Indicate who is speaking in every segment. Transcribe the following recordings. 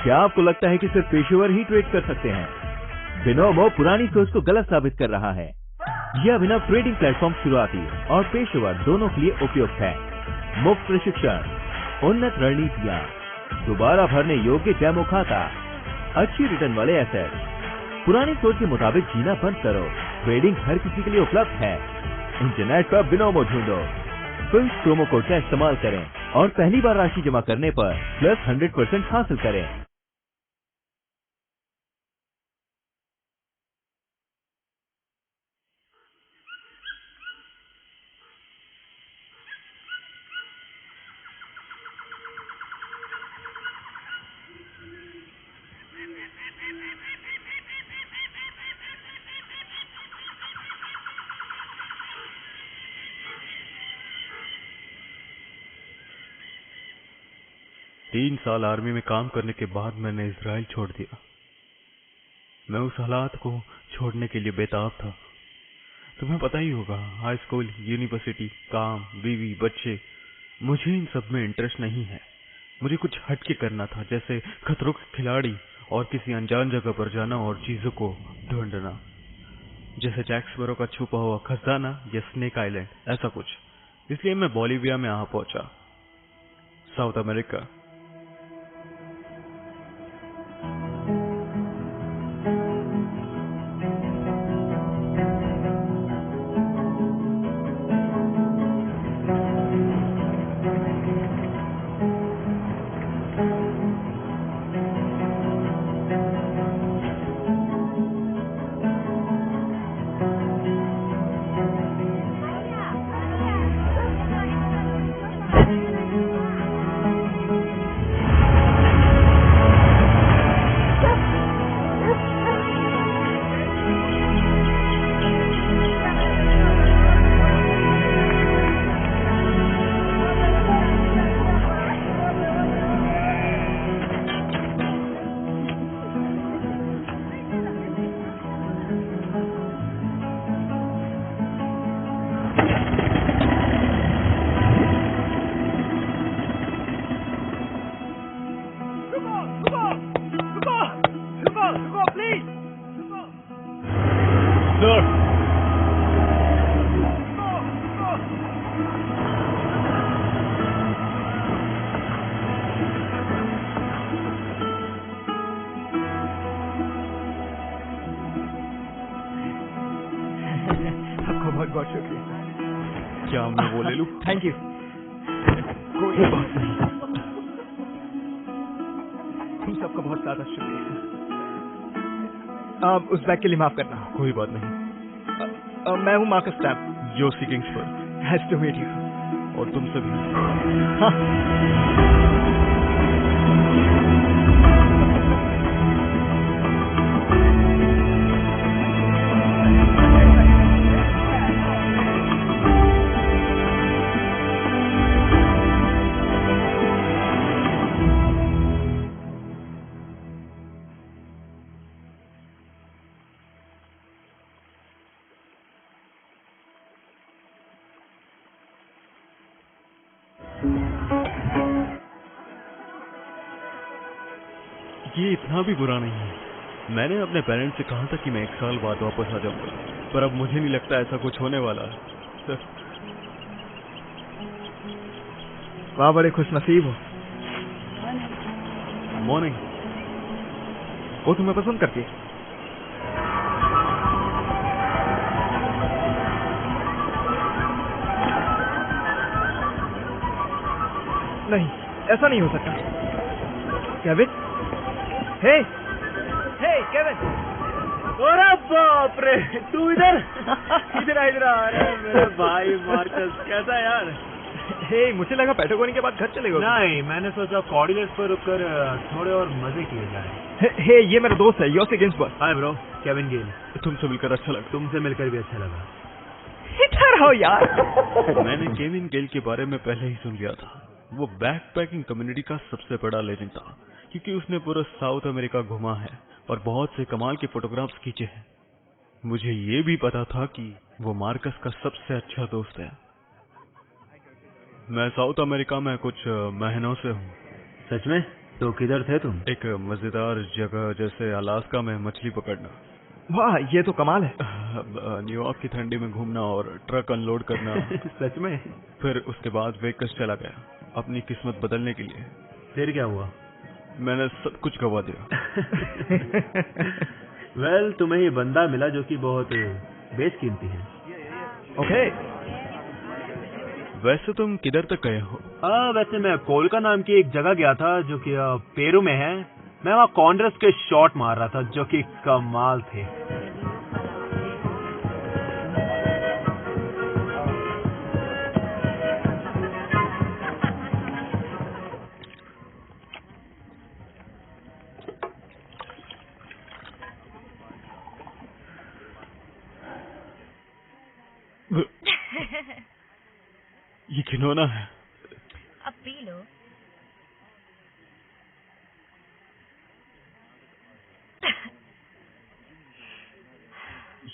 Speaker 1: क्या आपको लगता है कि सिर्फ पेशेवर ही ट्रेड कर सकते हैं? बिनोमो पुरानी सोच को गलत साबित कर रहा है। यह अभिनव ट्रेडिंग प्लेटफॉर्म शुरुआती और पेशेवर दोनों के लिए उपयुक्त है। मुफ्त प्रशिक्षण, उन्नत रणनीतियाँ, दोबारा भरने योग्य डेमो खाता, अच्छी रिटर्न वाले एसेट। पुरानी सोच के मुताबिक जीना बंद करो। ट्रेडिंग हर किसी के लिए उपलब्ध है। इंटरनेट पर बिनोमो ढूंढो, फिर प्रोमो कोड का इस्तेमाल करें और पहली बार राशि जमा करने पर प्लस 100% हासिल करें।
Speaker 2: तीन साल आर्मी में काम करने के बाद मैंने इजराइल छोड़ दिया। मैं उस हालात को छोड़ने के लिए बेताब था। तुम्हें पता ही होगा, हाई स्कूल, यूनिवर्सिटी, काम, बीवी, बच्चे, मुझे इन सब में इंटरेस्ट नहीं है। मुझे कुछ हटके करना था, जैसे खतरों के खिलाड़ी और किसी अनजान जगह पर जाना और चीजों को ढूंढना, जैसे जैक स्पैरो का छुपा हुआ खजाना या स्नेक आइलैंड, ऐसा कुछ। इसलिए मैं बोलिविया में आ पहुंचा, साउथ अमेरिका।
Speaker 3: बहुत शुक्रिया।
Speaker 2: क्या मैं वो ले लूं?
Speaker 3: Thank you. कोई बात नहीं, तुम सबका बहुत ज्यादा शुक्रिया। उस बैग के लिए माफ करना।
Speaker 2: कोई बात नहीं।
Speaker 3: मैं हूँ Marcus Stamp.
Speaker 2: Joshi Kingsford.
Speaker 3: Nice to meet you.
Speaker 2: और तुमसे भी।
Speaker 3: हाँ।
Speaker 2: ये इतना भी बुरा नहीं है। मैंने अपने पेरेंट्स से कहा था कि मैं 1 साल बाद वापस आ जाऊंगा, पर अब मुझे नहीं लगता ऐसा कुछ होने वाला है।
Speaker 3: वाह, बड़े खुशनसीब हो।
Speaker 2: मॉर्निंग।
Speaker 3: वो तुम्हें पसंद करती है? नहीं, ऐसा नहीं हो सकता। केविन, हे केविन।
Speaker 1: अरे बाप रे, तू इधर इधर आ। अरे मेरे भाई मार्कस, कैसा यार?
Speaker 3: हे, मुझे लगा पैटागोनिया के बाद घर चले गए।
Speaker 1: नहीं, मैंने सोचा कॉर्डिनेट्स पर रुककर थोड़े और मजे किए जाए।
Speaker 3: हे, ये मेरा दोस्त है, Yoshi Ginsberg.
Speaker 1: Hi bro, Kevin Gale.
Speaker 2: तुमसे मिलकर अच्छा लगा।
Speaker 1: तुमसे मिलकर भी अच्छा लगा।
Speaker 3: इधर आओ यार।
Speaker 2: मैंने केविन गेल के बारे में पहले ही सुन लिया था। वो बैकपैकिंग कम्युनिटी का सबसे बड़ा लेजेंड था, क्योंकि उसने पूरा साउथ अमेरिका घुमा है और बहुत से कमाल के फोटोग्राफ्स खींचे हैं। मुझे ये भी पता था कि वो मार्कस का सबसे अच्छा दोस्त है। मैं साउथ अमेरिका में कुछ महीनों से हूँ।
Speaker 1: सच में?
Speaker 4: तो किधर थे तुम?
Speaker 2: एक मजेदार जगह जैसे अलास्का में मछली पकड़ना,
Speaker 3: वाह, ये तो कमाल है।
Speaker 2: न्यूयॉर्क की ठंडी में घूमना और ट्रक अनलोड करना।
Speaker 4: सच में?
Speaker 2: फिर उसके बाद वेगास चला गया अपनी किस्मत बदलने के लिए।
Speaker 4: फिर क्या हुआ?
Speaker 2: मैंने सब कुछ गवा दिया।
Speaker 4: वेल, तुम्हें ये बंदा मिला जो कि बहुत बेशकीमती है।
Speaker 3: ओके।
Speaker 2: वैसे तुम किधर तक गए हो?
Speaker 4: वैसे मैं कोलका नाम की एक जगह गया था जो कि पेरू में है। मैं वहाँ कॉन्ड्रेस के शॉट मार रहा था जो कि कमाल थे।
Speaker 2: ये घिनौना है।
Speaker 5: अब पी लो।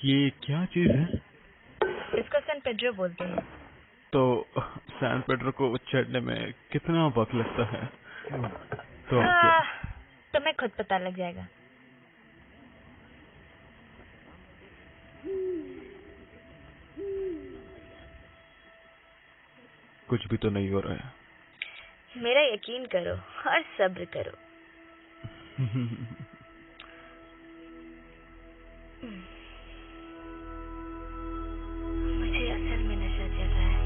Speaker 2: ये क्या चीज है?
Speaker 5: इसको सैन पेड्रो बोलते हैं।
Speaker 2: तो सैन पेड्रो को चढ़ने में कितना वक्त लगता है? तो
Speaker 5: तुम्हें खुद पता लग जाएगा।
Speaker 2: कुछ भी तो नहीं हो रहा है।
Speaker 5: मेरा यकीन करो और सब्र करो। मुझे असल में नशा चल रहा है।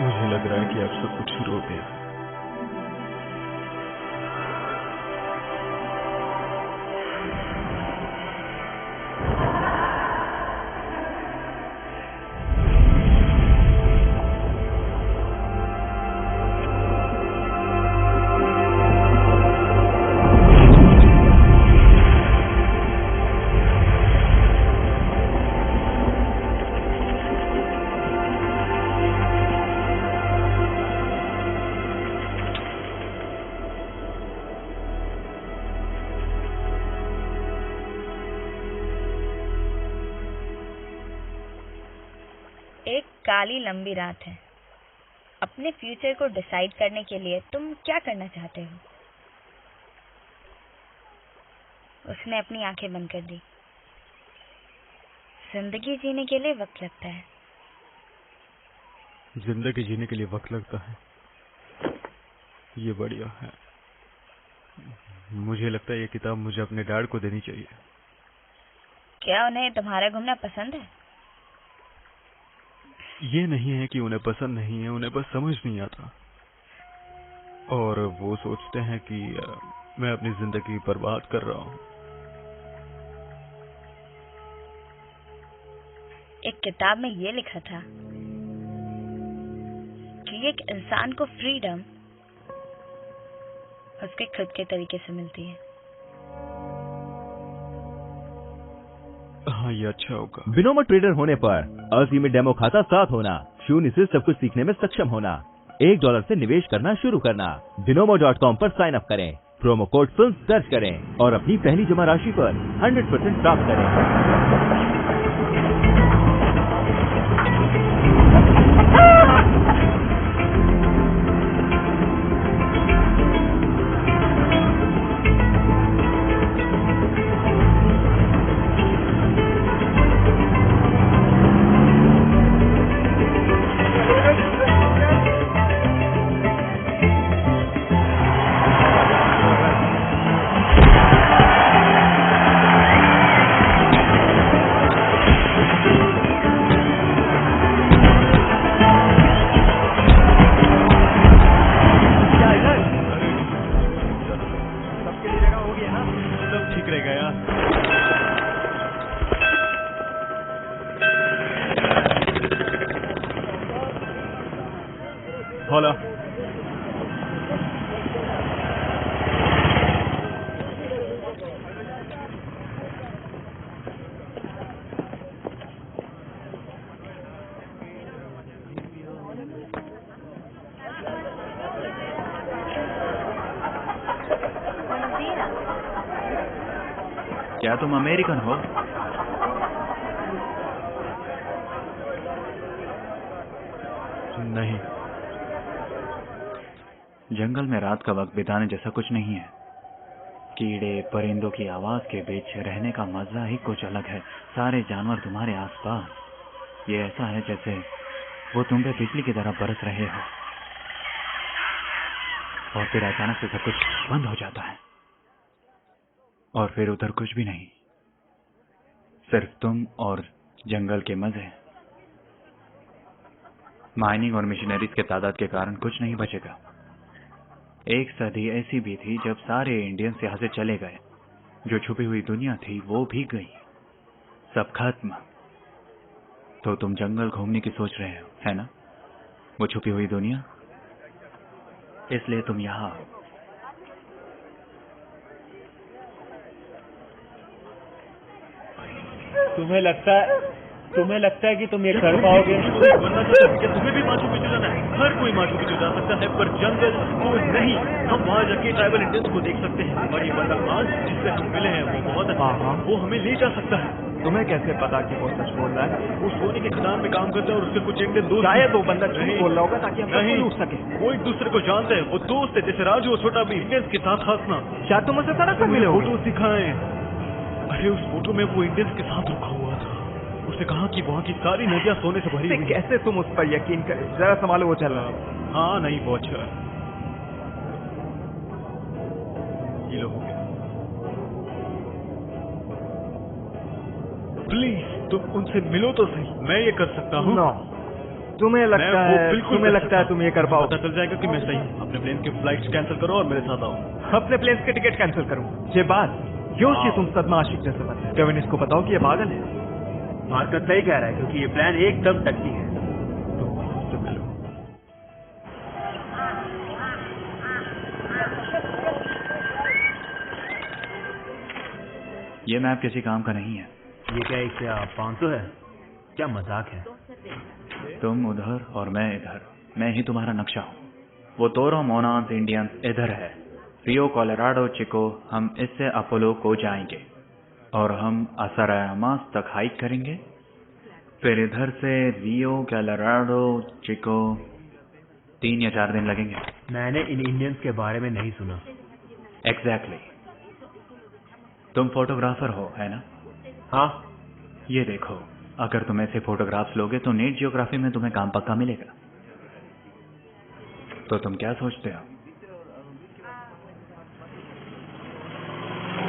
Speaker 2: मुझे लग रहा है कि अब सब कुछ शुरू हो गया है।
Speaker 5: एक काली लंबी रात है। अपने फ्यूचर को डिसाइड करने के लिए तुम क्या करना चाहते हो? उसने अपनी आंखें बंद कर दी। जिंदगी जीने के लिए वक्त लगता है।
Speaker 2: जिंदगी जीने के लिए वक्त लगता है, ये बढ़िया है। मुझे लगता है ये किताब मुझे अपने डैड को देनी चाहिए।
Speaker 5: क्या उन्हें तुम्हारा घूमना पसंद है?
Speaker 2: ये नहीं है कि उन्हें पसंद नहीं है, उन्हें बस समझ नहीं आता और वो सोचते हैं कि मैं अपनी जिंदगी बर्बाद कर रहा हूँ।
Speaker 5: एक किताब में ये लिखा था कि एक इंसान को फ्रीडम उसके खुद के तरीके से मिलती है।
Speaker 2: हाँ, ये अच्छा होगा।
Speaker 1: बिनोमो ट्रेडर होने पर असीमित डेमो खाता साथ होना, शून्य से सब कुछ सीखने में सक्षम होना, $1 से निवेश करना शुरू करना। Binomo.com पर साइन अप करें, प्रोमो कोड फिल्म दर्ज करें और अपनी पहली जमा राशि पर 100% प्राप्त करें।
Speaker 2: होला
Speaker 5: Buenos
Speaker 6: क्या तुम अमेरिकन हो?
Speaker 2: नहीं।
Speaker 6: जंगल में रात का वक्त बिताने जैसा कुछ नहीं है। कीड़े परिंदों की आवाज के बीच रहने का मजा ही कुछ अलग है। सारे जानवर तुम्हारे आसपास। ये ऐसा है जैसे वो तुम पे बिजली की तरह बरस रहे हो, और फिर अचानक से सब कुछ बंद हो जाता है, और फिर उधर कुछ भी नहीं, सिर्फ तुम और जंगल के मजे। माइनिंग और मिशनरीज के तादाद के कारण कुछ नहीं बचेगा। एक सदी ऐसी भी थी जब सारे इंडियंस यहाँ से चले गए। जो छुपी हुई दुनिया थी वो भी गई, सब खत्म। तो तुम जंगल घूमने की सोच रहे हो, है ना? वो छुपी हुई दुनिया, इसलिए तुम यहाँ हो।
Speaker 4: तुम्हें लगता है कि तुम ये कर पाओगे?
Speaker 2: तुम्हें भी माचू पिचू जाना है? हर कोई माचू पिचू जा सकता है, पर जंगल को नहीं। हम वहाँ जाके ट्राइबल इंडियंस को देख सकते हैं, और ये बंदा आज जिससे हम मिले हैं वो बहुत अच्छा है। वो हमें ले जा सकता है।
Speaker 3: तुम्हें कैसे पता कि वो सच बोल रहा है?
Speaker 2: वो सोने के खदान में काम करता है, और उसके कुछ इंडियन दोस्त।
Speaker 3: शायद वो बंदा झूठ बोल रहा होगा ताकि हम
Speaker 2: नहीं
Speaker 3: लूट सके।
Speaker 2: वो एक दूसरे को जानते हैं, वो दोस्त है, जैसे राजू और छोटा भी इंडियंस के साथ हंसना।
Speaker 3: शायद तुम उसे सड़क पर मिले हो।
Speaker 2: फोटो दिखाएं। अरे उस फोटो में वो इंडियंस के साथ रुका हुआ था। उसने कहा कि वहाँ की सारी नदियाँ सोने से भरी हुई हैं।
Speaker 3: कैसे तुम उस पर यकीन करें? जरा संभालो, वो चल रहा है।
Speaker 2: हाँ नहीं, वो अच्छा है। ये लो हो गया। प्लीज तुम उनसे मिलो तो सही। मैं ये कर सकता हूँ।
Speaker 3: नो, तुम्हें लगता है तुम ये कर पाओ?
Speaker 2: पता चल जाएगा कि मैं सही हूँ। अपने प्लेन के फ्लाइट्स कैंसिल करो और मेरे साथ आओ।
Speaker 3: अपने प्लेन के टिकट कैंसिल करूँ? ये बात योशी, तुम सदमा आशिक जैसे बनते। केविन, इसको बताओ कि ये पागल है।
Speaker 4: मार्कस सही कह रहा है, क्योंकि ये प्लान एकदम टट्टी है।
Speaker 2: तुम उससे मिलो।
Speaker 6: ये मैप किसी काम का नहीं है।
Speaker 4: ये क्या एक 500 है? क्या मजाक है?
Speaker 6: तुम उधर और मैं इधर। मैं ही तुम्हारा नक्शा हूँ। वो तोरो मोनास इंडियंस इधर है। रियो कोलोराडो चिको, हम इससे अपोलो को जाएंगे, और हम असरायामास तक हाइक करेंगे। फिर इधर से रियो कोलोराडो चिको 3 या 4 दिन लगेंगे।
Speaker 4: मैंने इन इंडियंस के बारे में नहीं सुना।
Speaker 6: एग्जैक्टली। तुम फोटोग्राफर हो, है ना?
Speaker 4: हाँ।
Speaker 6: ये देखो, अगर तुम ऐसे फोटोग्राफ्स लोगे तो नेट जियोग्राफी में तुम्हें काम पक्का मिलेगा। तो तुम क्या सोचते हो?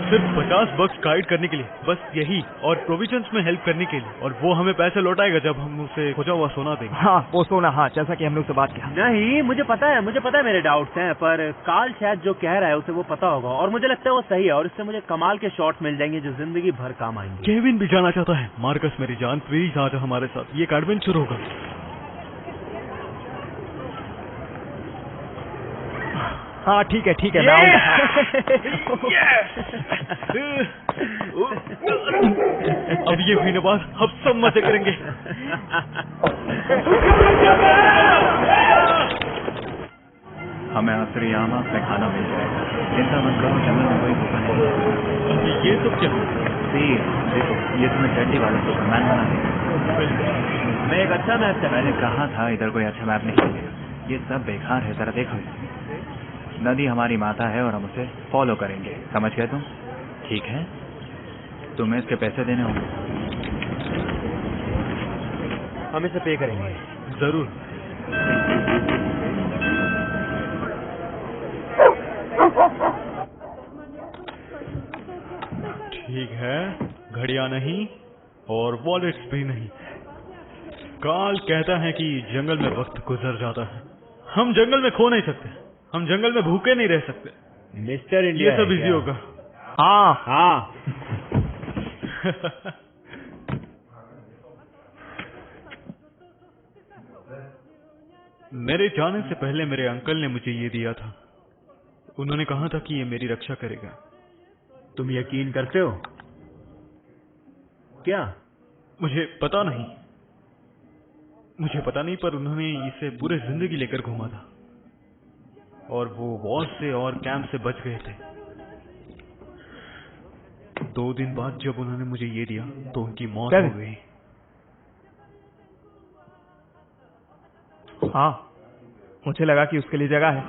Speaker 2: सिर्फ $50 गाइड करने के लिए, बस यही, और प्रोविजंस में हेल्प करने के लिए, और वो हमें पैसे लौटाएगा जब हम उसे खोजा हुआ सोना देंगे।
Speaker 3: हाँ, वो सोना, हाँ, जैसा कि हमने उससे बात किया।
Speaker 4: नहीं, मुझे पता है मेरे डाउट्स हैं, पर कार्ल शायद जो कह रहा है उसे वो पता होगा, और मुझे लगता है वो सही है, और इससे मुझे कमाल के शॉट्स मिल जाएंगे जो जिंदगी भर काम आएंगे।
Speaker 2: केविन भी जाना चाहता है। मार्कस मेरी जान, प्लीज आ जा हमारे साथ, ये एक एडवेंचर होगा।
Speaker 3: हाँ ठीक है, मैं आऊंगा।
Speaker 2: अब ये हुई ना बात, अब सब मजे करेंगे।
Speaker 6: हमें असरियामास में खाना मिल जाएगा। चिंता मत करो, जंगल में कोई भूखा नहीं।
Speaker 2: ये सब क्या?
Speaker 6: देखो, ये तुम्हें टट्टी वाला सुपरमैन बना देगा।
Speaker 4: मैं एक अच्छा मैप था।
Speaker 6: मैंने कहा था इधर कोई अच्छा मैप नहीं मिलेगा। ये सब बेकार है, जरा देखो। नदी हमारी माता है और हम उसे फॉलो करेंगे, समझ गए तुम? ठीक है, तुम्हें इसके पैसे देने होंगे।
Speaker 4: हम इसे पे करेंगे।
Speaker 2: जरूर। ठीक है, घड़ियां नहीं और वॉलेट्स भी नहीं। कार्ल कहता है कि जंगल में वक्त गुजर जाता है। हम जंगल में खो नहीं सकते, हम जंगल में भूखे नहीं रह सकते।
Speaker 4: मिस्टर इंडिया,
Speaker 2: ये सब इजी होगा।
Speaker 4: हाँ।
Speaker 2: मेरे जाने से पहले मेरे अंकल ने मुझे ये दिया था। उन्होंने कहा था कि ये मेरी रक्षा करेगा।
Speaker 4: तुम यकीन करते हो क्या?
Speaker 2: मुझे पता नहीं, पर उन्होंने इसे पूरे जिंदगी लेकर घूमा था, और वो वॉर से और कैंप से बच गए थे। 2 दिन बाद जब उन्होंने मुझे ये दिया तो उनकी मौत
Speaker 3: क्या
Speaker 2: हो
Speaker 3: है?
Speaker 2: गई।
Speaker 3: हाँ, मुझे लगा कि उसके लिए जगह है।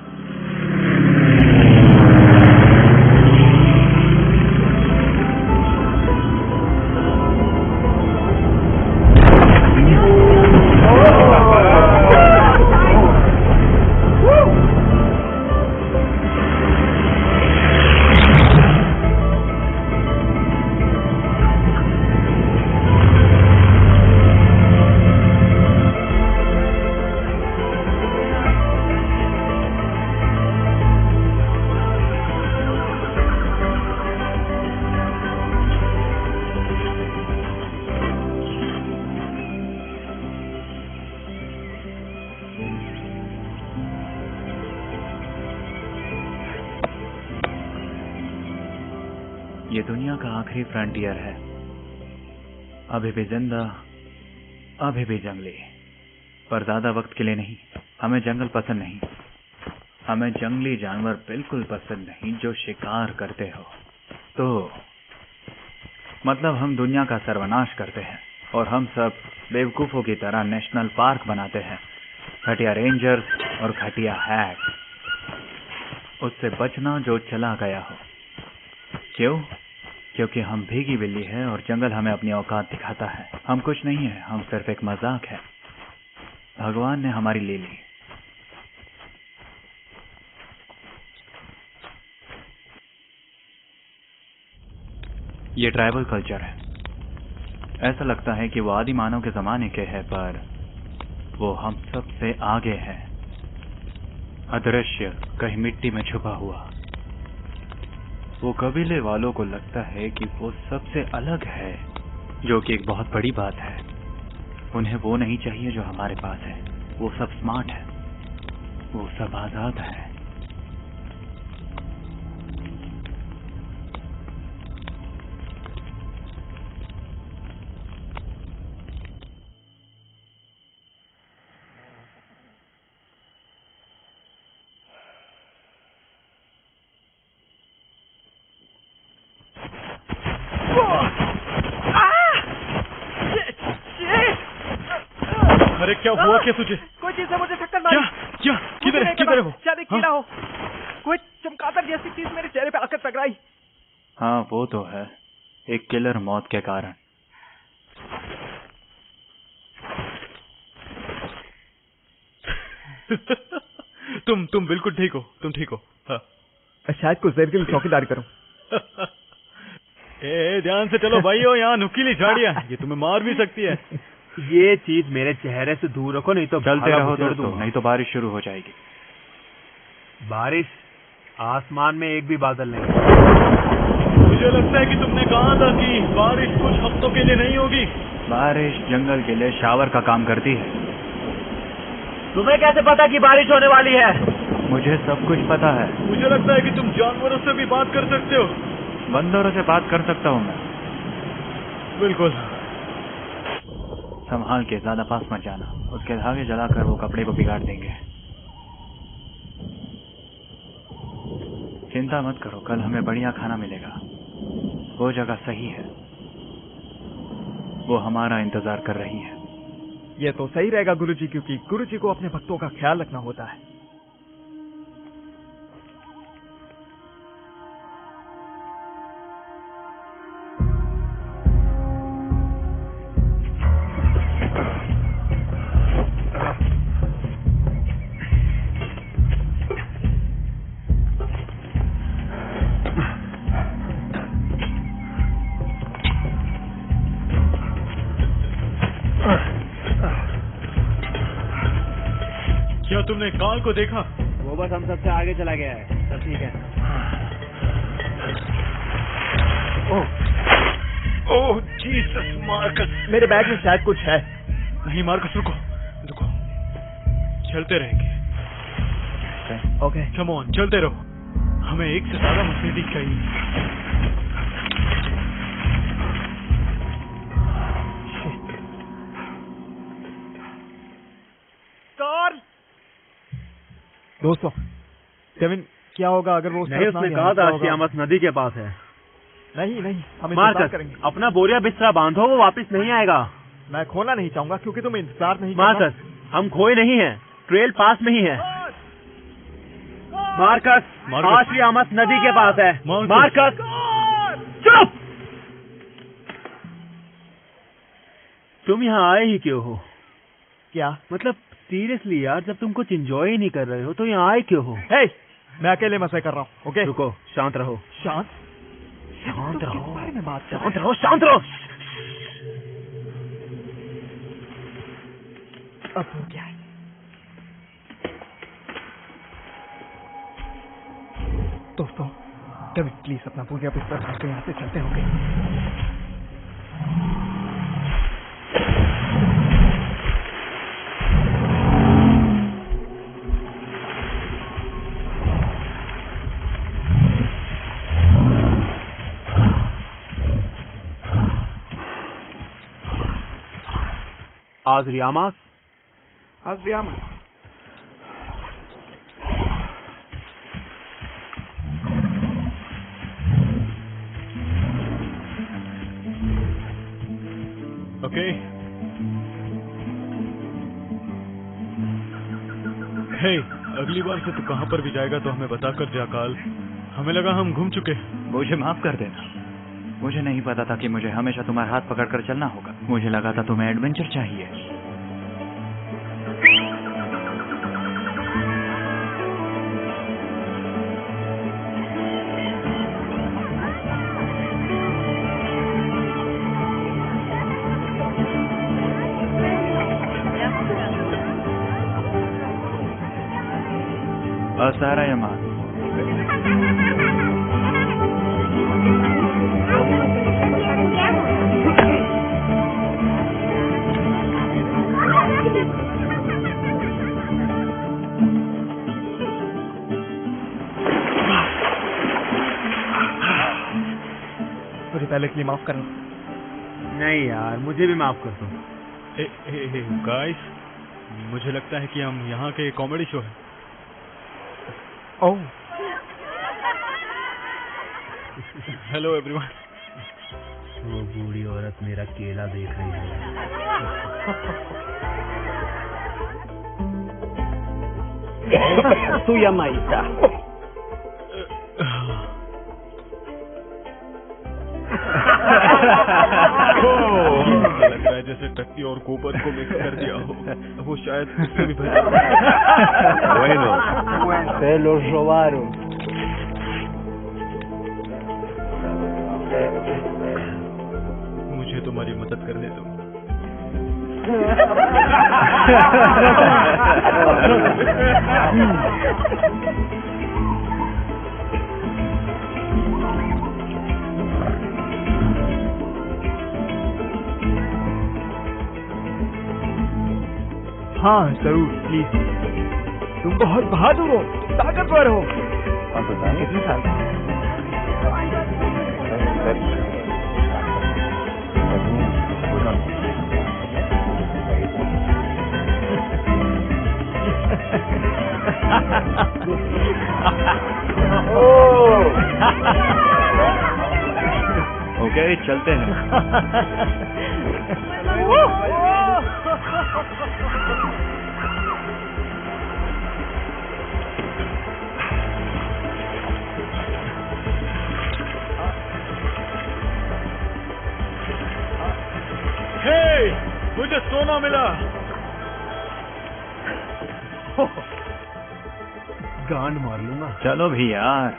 Speaker 6: ये दुनिया का आखिरी फ्रंटियर है। अभी भी जिंदा, अभी भी जंगली, पर ज्यादा वक्त के लिए नहीं। हमें जंगल पसंद नहीं, हमें जंगली जानवर बिल्कुल पसंद नहीं जो शिकार करते हो। तो मतलब हम दुनिया का सर्वनाश करते हैं और हम सब बेवकूफों की तरह नेशनल पार्क बनाते हैं। घटिया रेंजर्स और घटिया हैक, उससे बचना जो चला गया हो। क्यों? क्योंकि हम भीगी बिल्ली है और जंगल हमें अपनी औकात दिखाता है। हम कुछ नहीं है, हम सिर्फ एक मजाक है। भगवान ने हमारी ले ली। ये ट्राइबल कल्चर है। ऐसा लगता है कि वो आदि मानव के जमाने के है, पर वो हम सब से आगे है। अदृश्य, कहीं मिट्टी में छुपा हुआ। वो कबीले वालों को लगता है कि वो सबसे अलग है, जो कि एक बहुत बड़ी बात है। उन्हें वो नहीं चाहिए जो हमारे पास है। वो सब स्मार्ट है, वो सब आजाद है।
Speaker 2: अरे क्या हुआ? क्या तुझे?
Speaker 3: कोई चीज ने मुझे टक्कर मारी।
Speaker 2: क्या? किधर है? किधर है वो?
Speaker 3: शायद एक कीड़ा हो। कोई चमगादड़ जैसी चीज मेरे चेहरे पे आकर टकराई।
Speaker 6: हाँ, वो तो है, एक किलर मौत के कारण।
Speaker 2: तुम बिल्कुल ठीक हो, तुम ठीक हो। हाँ।
Speaker 3: शायद कुछ देर के लिए चौकीदारी करूं।
Speaker 2: ए, ध्यान से चलो भाइयों, यहाँ नुकीली झाड़ियाँ, ये तुम्हें मार भी सकती है।
Speaker 4: ये चीज मेरे चेहरे से दूर रखो, नहीं तो
Speaker 6: चलते
Speaker 4: भाला
Speaker 6: रहो
Speaker 4: बुचड़
Speaker 6: दोस्तों,
Speaker 4: दूंगा।
Speaker 6: नहीं तो बारिश शुरू हो जाएगी।
Speaker 4: बारिश? आसमान में एक भी बादल नहीं।
Speaker 2: मुझे लगता है कि तुमने कहा था कि बारिश कुछ हफ्तों के लिए नहीं होगी।
Speaker 6: बारिश जंगल के लिए शावर का काम करती है।
Speaker 4: तुम्हें कैसे पता कि बारिश होने वाली है?
Speaker 6: मुझे सब कुछ पता है।
Speaker 2: मुझे लगता है कि तुम जानवरों से भी बात कर सकते हो।
Speaker 6: बंदरों से बात कर सकता हूँ मैं।
Speaker 2: बिल्कुल।
Speaker 6: संभाल के, ज्यादा पास मत जाना। उसके धागे जलाकर वो कपड़े को बिगाड़ देंगे। चिंता मत करो, कल हमें बढ़िया खाना मिलेगा। वो जगह सही है, वो हमारा इंतजार कर रही है।
Speaker 3: ये तो सही रहेगा गुरुजी, क्योंकि गुरुजी को अपने भक्तों का ख्याल रखना होता है।
Speaker 2: क्या तुमने काल को देखा?
Speaker 4: वो बस हम सबसे आगे चला गया है। सब ठीक है।
Speaker 2: ओह जीसस मार्कस।
Speaker 3: मेरे बैग में शायद कुछ है।
Speaker 2: नहीं मार्कस, रुको रुको, चलते रहेंगे।
Speaker 3: ओके,
Speaker 2: कम ऑन, चलते रहो। हमें एक से ज्यादा मर्सिडीज चाहिए।
Speaker 3: दोस्तों, केविन, क्या होगा अगर वो उस
Speaker 4: नहीं,
Speaker 3: तरफ ना
Speaker 4: उसने
Speaker 3: गया?
Speaker 4: कहा
Speaker 3: क्या
Speaker 4: था
Speaker 3: होगा?
Speaker 4: श्यामस नदी के पास है।
Speaker 3: नहीं नहीं, हम इंतजार
Speaker 4: मार्कस,
Speaker 3: करेंगे।
Speaker 4: अपना बोरिया बिस्तरा बांधो, वो वापस नहीं आएगा।
Speaker 3: मैं खोना नहीं चाहूंगा क्योंकि तुम इंतजार नहीं
Speaker 4: मार्कस, हम खोए नहीं हैं, ट्रेल पास में ही है। मार्कस, आश्री आमस नदी के पास है। मार्कस, चुप! तुम यहाँ आए ही क्यों हो?
Speaker 3: क्या?
Speaker 4: मतलब सीरियसली यार, जब तुम कुछ एंजॉय ही नहीं कर रहे हो तो यहाँ आए क्यों हो?
Speaker 3: हे, मैं अकेले मजे कर रहा हूँ। ओके,
Speaker 4: रुको, शांत रहो।
Speaker 3: शांत
Speaker 4: शांत रहो,
Speaker 3: किस बारे में बात कर रहे
Speaker 4: शांत रहो, शांत रहो।
Speaker 3: अब हो क्या है? दोस्तों, कभी प्लीज अपना पूजा बिस्तर करके यहाँ से चलते होंगे।
Speaker 4: आश्री आमस,
Speaker 3: आश्री आमस।
Speaker 2: ओके। हे, अगली बार से तू कहाँ पर भी जाएगा तो हमें बताकर जा काल। हमें लगा हम घूम चुके।
Speaker 6: मुझे माफ कर देना, मुझे नहीं पता था कि मुझे हमेशा तुम्हारा हाथ पकड़कर चलना होगा। मुझे लगा था तुम्हें एडवेंचर चाहिए। सारा यमान
Speaker 3: मुझे पहले के लिए माफ करना।
Speaker 4: नहीं यार, मुझे भी माफ कर दो।
Speaker 2: गाइस, मुझे लगता है कि हम यहाँ के कॉमेडी शो है।
Speaker 3: ओह,
Speaker 2: हेलो एवरीवन।
Speaker 4: वो बूढ़ी औरत मेरा केला देख रही है।
Speaker 7: तू या माइसा
Speaker 2: लग रहा है जैसे टक्की और गोबर को मिक्स कर दिया हो। वो शायद उससे भी बेहतर।
Speaker 7: se los robaron.
Speaker 2: मुझे तुम्हारी मदद करने दो।
Speaker 3: हाँ जरूर, प्लीज। तुम बहुत बहादुर हो, ताकतवर हो। कितने साल?
Speaker 6: ओके, चलते हैं।
Speaker 2: मुझे सोना मिला।
Speaker 4: गांड मार लूंगा।
Speaker 6: चलो भी यार।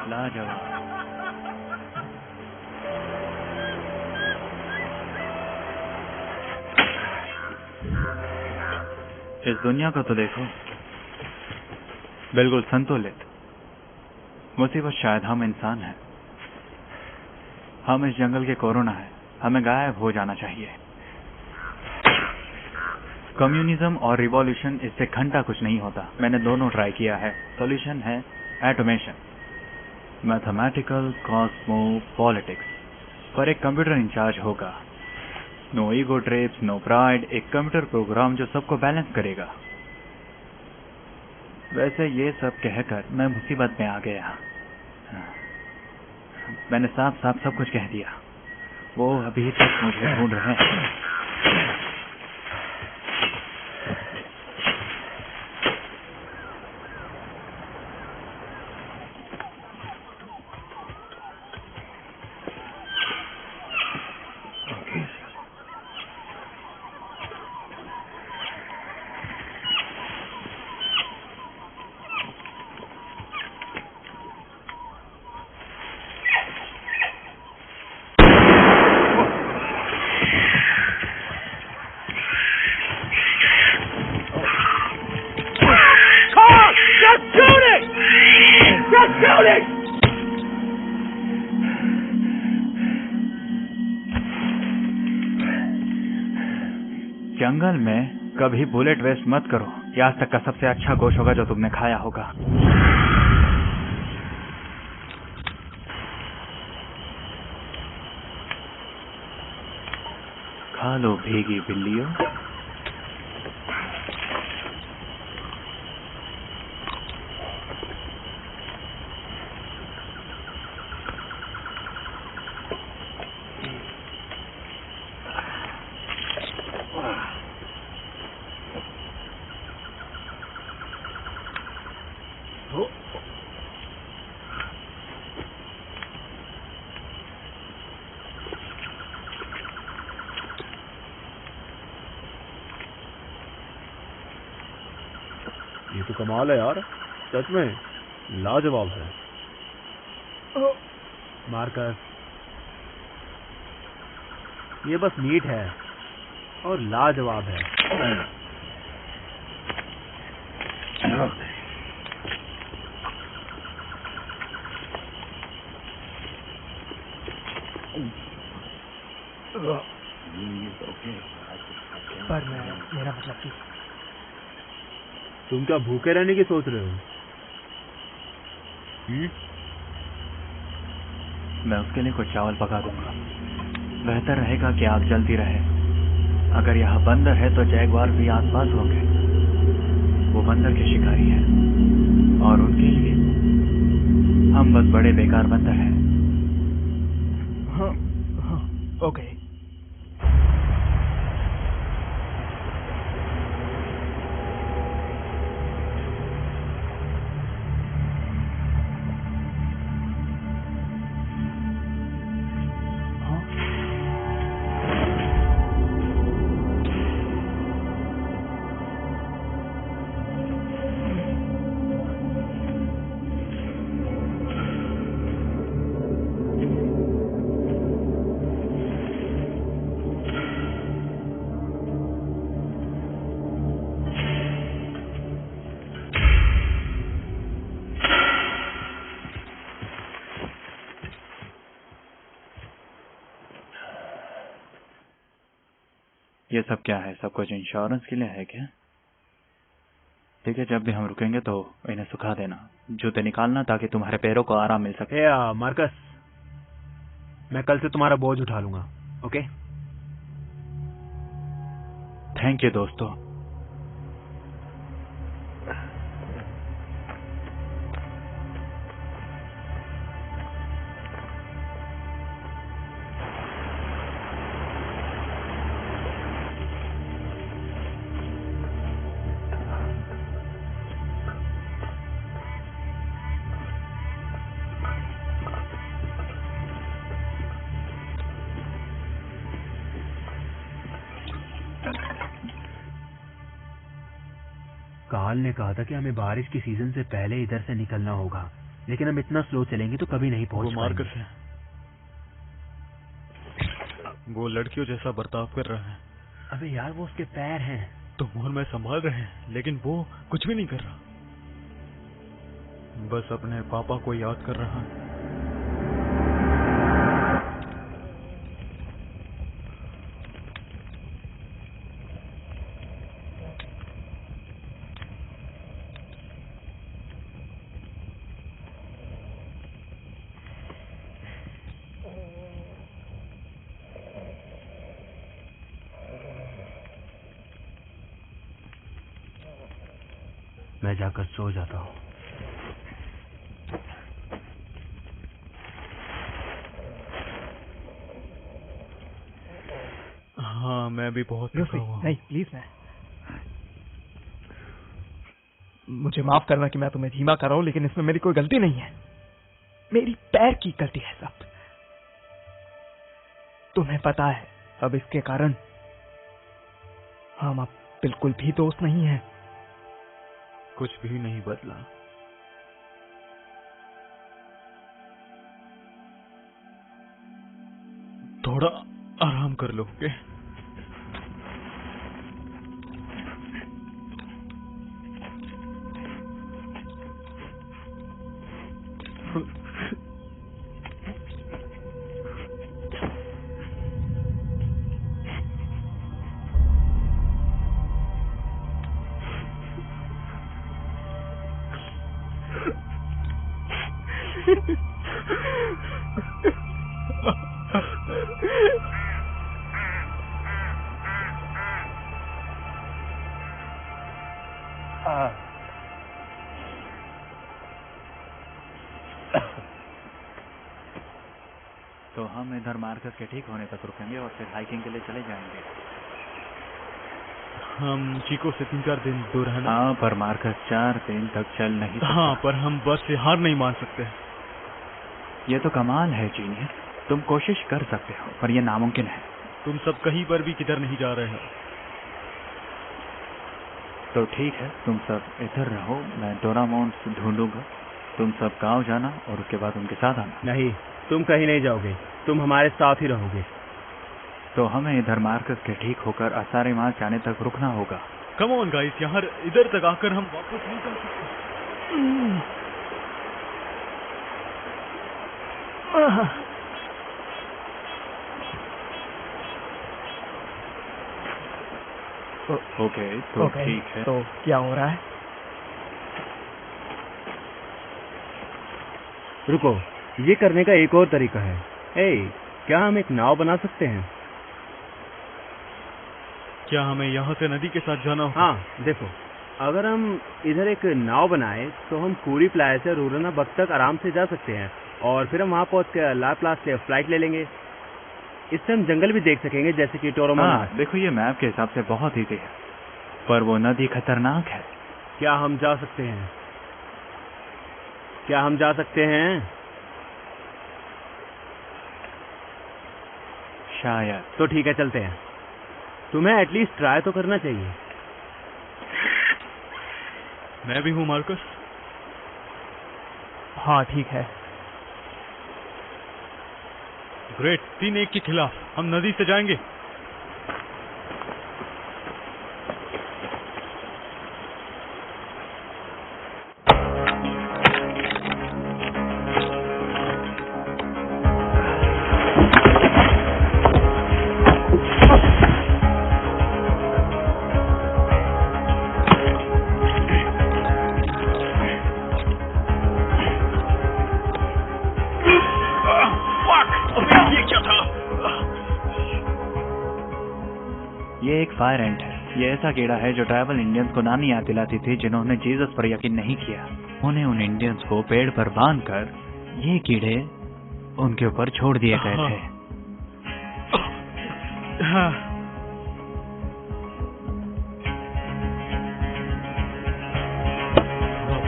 Speaker 6: लाजवाब। इस दुनिया को तो देखो, बिल्कुल संतुलित। मुसीबत शायद हम इंसान हैं। हम इस जंगल के कोरोना हैं। हमें गायब हो जाना चाहिए। कम्युनिज्म और रिवॉल्यूशन, इससे घंटा कुछ नहीं होता। मैंने दोनों ट्राई किया है। सॉल्यूशन है एटोमेशन, मैथमेटिकल, कॉस्मो पॉलिटिक्स। पर एक कंप्यूटर इंचार्ज होगा। No ego trips, no pride, एक कंप्यूटर प्रोग्राम जो सबको बैलेंस करेगा। वैसे ये सब कहकर मैं मुसीबत में आ गया। मैंने साफ साफ सब कुछ कह दिया। वो अभी तक मुझे ढूंढ रहे हैं। जंगल में कभी बुलेट वेस्ट मत करो। ये आज तक का सबसे अच्छा गोश्त होगा जो तुमने खाया होगा। खा लो भीगी बिल्लियों।
Speaker 4: ये तो कमाल है यार, सच में लाजवाब है। मार्कस, ये बस मीट है और लाजवाब है।
Speaker 3: पर मेरा मतलब कि
Speaker 4: तुम क्या भूखे रहने की सोच रहे हो?
Speaker 6: मैं उसके लिए कुछ चावल पका दूंगा। बेहतर रहेगा कि आग जलती रहे। अगर यहाँ बंदर है तो जैगवार भी आसपास होंगे। वो बंदर के शिकारी हैं और उनके लिए हम बस बड़े बेकार बंदर हैं।
Speaker 3: हाँ, ओके।
Speaker 6: ये सब क्या है? सब कुछ इंश्योरेंस के लिए है क्या? ठीक है, जब भी हम रुकेंगे तो इन्हें सुखा देना, जूते निकालना ताकि तुम्हारे पैरों को आराम मिल सके।
Speaker 4: मार्कस, मैं कल से तुम्हारा बोझ उठा लूंगा, ओके?
Speaker 6: थैंक यू दोस्तों।
Speaker 4: काल ने कहा था कि हमें बारिश की सीजन से पहले इधर से निकलना होगा, लेकिन हम इतना स्लो चलेंगे तो कभी नहीं पहुंच पाएंगे।
Speaker 2: मार्कस है, वो लड़कियों जैसा बर्ताव कर रहा है।
Speaker 4: अबे यार, वो उसके पैर हैं।
Speaker 2: तुम और मैं संभाल रहे हैं, लेकिन वो कुछ भी नहीं कर रहा, बस अपने पापा को याद कर रहा है।
Speaker 4: मैं जाकर सो जाता हूँ।
Speaker 2: हाँ, मैं भी बहुत थका हुआ हूँ।
Speaker 3: नहीं प्लीज, मुझे माफ करना कि मैं तुम्हें धीमा कर रहा हूँ, लेकिन इसमें मेरी कोई गलती नहीं है। मेरी पैर की गलती है सब। तुम्हें पता है, अब इसके कारण हम अब बिल्कुल भी दोस्त नहीं हैं।
Speaker 2: कुछ भी नहीं बदला। थोड़ा आराम कर लो, ओके?
Speaker 6: तो हम इधर मार्कस के ठीक होने तक रुकेंगे और फिर हाइकिंग के लिए चले जाएंगे।
Speaker 2: हम चिको से 3-4 दिन दूर है ना?
Speaker 6: हाँ, पर मार्कस 4 दिन तक चल नहीं सकता।
Speaker 2: हाँ, पर हम बस से हार नहीं मान सकते।
Speaker 6: ये तो कमाल है जीनियस, तुम कोशिश कर सकते हो, पर ये नामुमकिन है।
Speaker 2: तुम सब कहीं पर भी किधर नहीं जा रहे हो।
Speaker 6: तो ठीक है, तुम सब इधर रहो, मैं डोरामोन ढूंढूंगा। तुम सब गांव जाना और उसके बाद उनके साथ आना।
Speaker 4: नहीं, तुम कहीं नहीं जाओगे, तुम हमारे साथ ही रहोगे।
Speaker 6: तो हमें इधर मार्कस के ठीक होकर असारे मार्च जाने तक रुकना होगा।
Speaker 2: कम ऑन गाइस, यहाँ इधर तक आकर हम वापस नहीं जा सकते।
Speaker 6: ओके, तो ठीक है।
Speaker 3: तो क्या हो रहा है?
Speaker 4: रुको, ये करने का एक और तरीका है। क्या हम एक नाव बना सकते हैं?
Speaker 2: क्या हमें यहाँ से नदी के साथ जाना होगा?
Speaker 4: हाँ, देखो, अगर हम इधर एक नाव बनाए तो हम कोरी प्लाया से रोरना बक तक आराम से जा सकते हैं और फिर हम वहाँ पहुँच कर लाप्लास से फ्लाइट ले लेंगे। इससे हम जंगल भी देख सकेंगे, जैसे कि टोरोमोन।
Speaker 6: हाँ, देखो ये मैप के हिसाब से बहुत ईजी है, पर वो नदी खतरनाक है।
Speaker 4: क्या हम जा सकते हैं? क्या हम जा सकते हैं?
Speaker 6: शायद।
Speaker 4: तो ठीक है, चलते हैं। तुम्हें एटलीस्ट ट्राई तो करना चाहिए।
Speaker 2: मैं भी हूँ मार्कस।
Speaker 3: हाँ ठीक है।
Speaker 2: ग्रेट, 3-1 के खिलाफ हम नदी से जाएंगे।
Speaker 6: ये एक फायर एंट है। ये ऐसा कीड़ा है जो ट्राइबल इंडियंस को नानी याद दिलाती थी जिन्होंने जीसस पर यकीन नहीं किया। उन्हें उन इंडियंस को पेड़ पर बांधकर ये कीड़े उनके ऊपर छोड़ दिए गए थे।
Speaker 2: हाँ।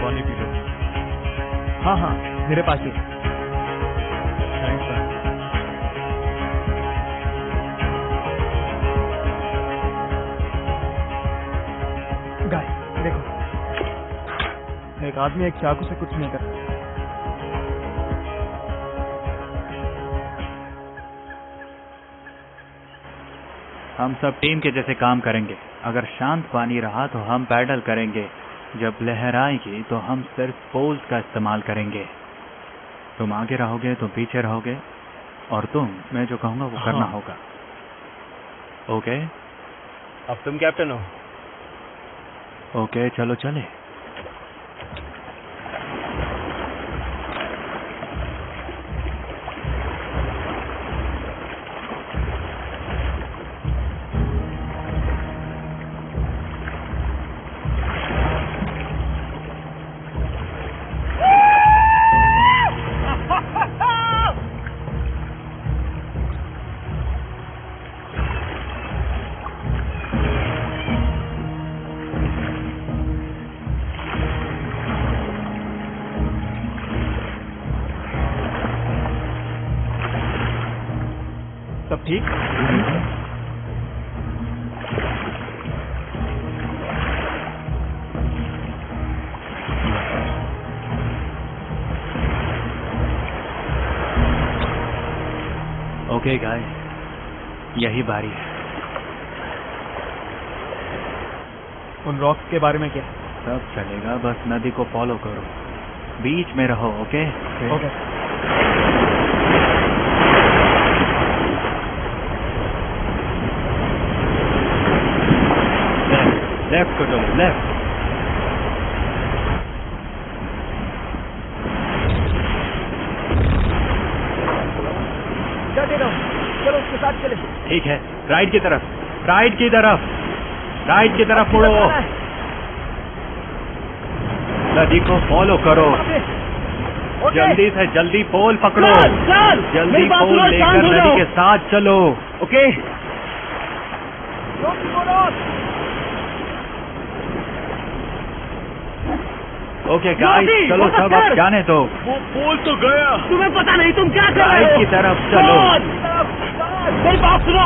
Speaker 2: पानी पी लो।
Speaker 3: हाँ हाँ, मेरे पास ही।
Speaker 2: Thanks sir.
Speaker 3: गाइस देखो, एक आदमी एक चाकू से कुछ नहीं कर सकता।
Speaker 6: हम सब टीम के जैसे काम करेंगे। अगर शांत पानी रहा तो हम पैडल करेंगे, जब लहर आएगी तो हम सिर्फ पोल्स का इस्तेमाल करेंगे। तुम आगे रहोगे, तुम पीछे रहोगे, और मैं जो कहूँगा वो करना होगा। ओके?
Speaker 4: अब तुम कैप्टन हो।
Speaker 6: ओके, चलो चले।
Speaker 3: ठीक।
Speaker 6: ओके गाइस, यही बारी है।
Speaker 3: उन रॉक्स के बारे में क्या?
Speaker 6: सब चलेगा, बस नदी को फॉलो करो, बीच में रहो। Okay
Speaker 3: okay.
Speaker 6: लेफ्ट को चलो, लेफ्ट।
Speaker 3: चलो उसके साथ चले।
Speaker 6: ठीक है, राइट की तरफ, राइट की तरफ, राइट की तरफ मुड़ो। नदी को फॉलो करो, जल्दी से जल्दी पोल पकड़ो, जल्दी पोल लेकर नदी के साथ चलो। ओके ओके गाइस, चलो सब अब जाने दो।
Speaker 4: वो पोल तो गया। तुम्हें पता नहीं तुम क्या कर रहे
Speaker 6: राइट
Speaker 4: हो?
Speaker 6: की तरफ चलो।
Speaker 4: मेरी बात सुनो।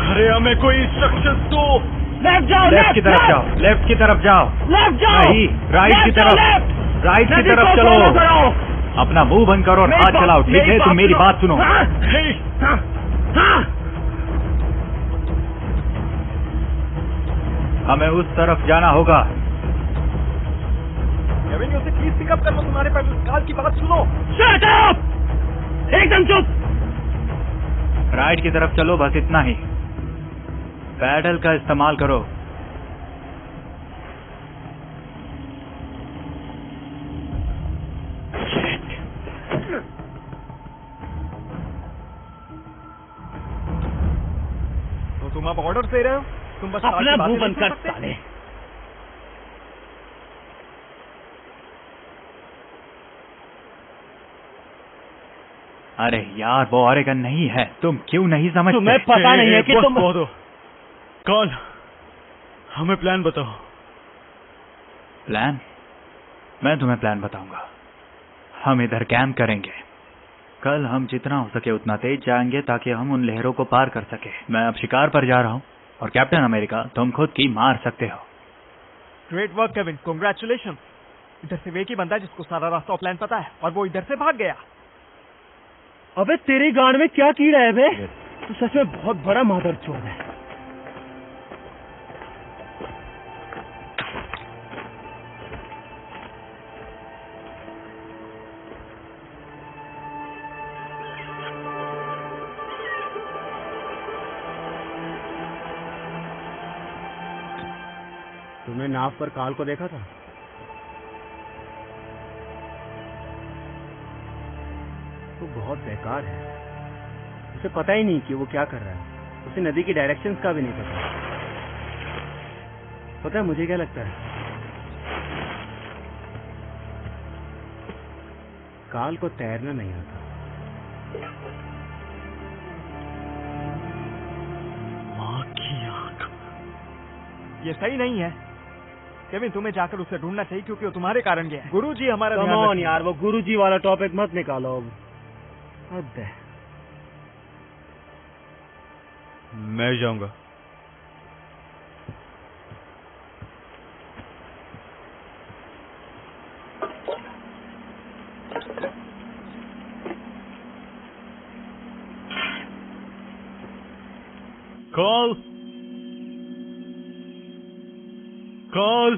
Speaker 4: अरे हमें कोई इंस्ट्रक्शन दो। लेफ्ट जाओ,
Speaker 6: लेफ्ट की तरफ जाओ, लेफ्ट की तरफ जाओ।
Speaker 4: लेफ्ट जाओ।
Speaker 6: नहीं, राइट की तरफ, राइट की तरफ चलो। अपना मुंह बंद करो और हाथ चलाओ, ठीक है? तुम मेरी बात सुनो। हमें उस तरफ जाना होगा।
Speaker 3: केविन, उसे प्लीज पिकअप कर लो, तुम्हारे पास उस काल की बात सुनो।
Speaker 4: Shut up! एकदम चुप।
Speaker 6: राइट की तरफ चलो, बस इतना ही। पैडल का इस्तेमाल करो।
Speaker 3: तो तुम अब ऑर्डर दे रहे हो? तुम बस
Speaker 4: अपना
Speaker 3: बातें
Speaker 4: मुंह बंद
Speaker 3: नहीं
Speaker 4: कर
Speaker 3: सुन सकते?
Speaker 4: साले।
Speaker 6: अरे यार, वो ऑरेगन नहीं है, तुम क्यों नहीं समझते?
Speaker 4: तुम्हें पता नहीं है कि तुम
Speaker 2: कॉल, हमें प्लान बताओ।
Speaker 6: प्लान? मैं तुम्हें प्लान बताऊंगा। हम इधर कैंप करेंगे। कल हम जितना हो सके उतना तेज जाएंगे ताकि हम उन लहरों को पार कर सके। मैं अब शिकार पर जा रहा हूँ और कैप्टन अमेरिका, तुम खुद की मार सकते हो।
Speaker 3: Great work Kevin, congratulation. इधर से एक ही बंदा है जिसको सारा रास्ता प्लान पता है और वो इधर से भाग गया।
Speaker 4: अबे तेरी गांड में क्या कीड़ा है बे? तू सच में बहुत बड़ा मादरचोद है। तुमने नाव पर काल को देखा था? वो बहुत बेकार है। उसे पता ही नहीं कि वो क्या कर रहा है। उसे नदी की डायरेक्शंस का भी नहीं पता। पता है मुझे क्या लगता है? काल को तैरना नहीं आता।
Speaker 3: माँ की आंख। ये सही नहीं है केविन, तुम्हें जाकर उसे ढूंढना चाहिए क्योंकि वो तुम्हारे कारण गया है। गुरुजी हमारा
Speaker 4: कम
Speaker 3: ध्यान
Speaker 4: ऑन
Speaker 3: रखेंगे।
Speaker 4: यार, वो गुरुजी वाला टॉपिक मत निकालो अब। हद है।
Speaker 2: मैं जाऊंगा। Call, call.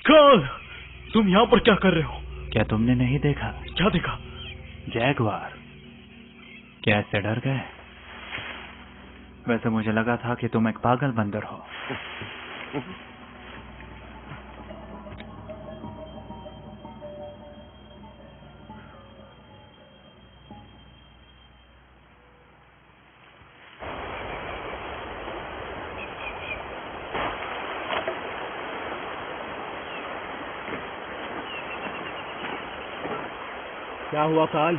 Speaker 2: कॉल, तुम यहाँ पर क्या कर रहे हो?
Speaker 6: क्या तुमने नहीं देखा?
Speaker 2: क्या देखा?
Speaker 6: जैगवार। क्या इससे डर गए? वैसे मुझे लगा था कि तुम एक पागल बंदर हो।
Speaker 4: क्या हुआ काल?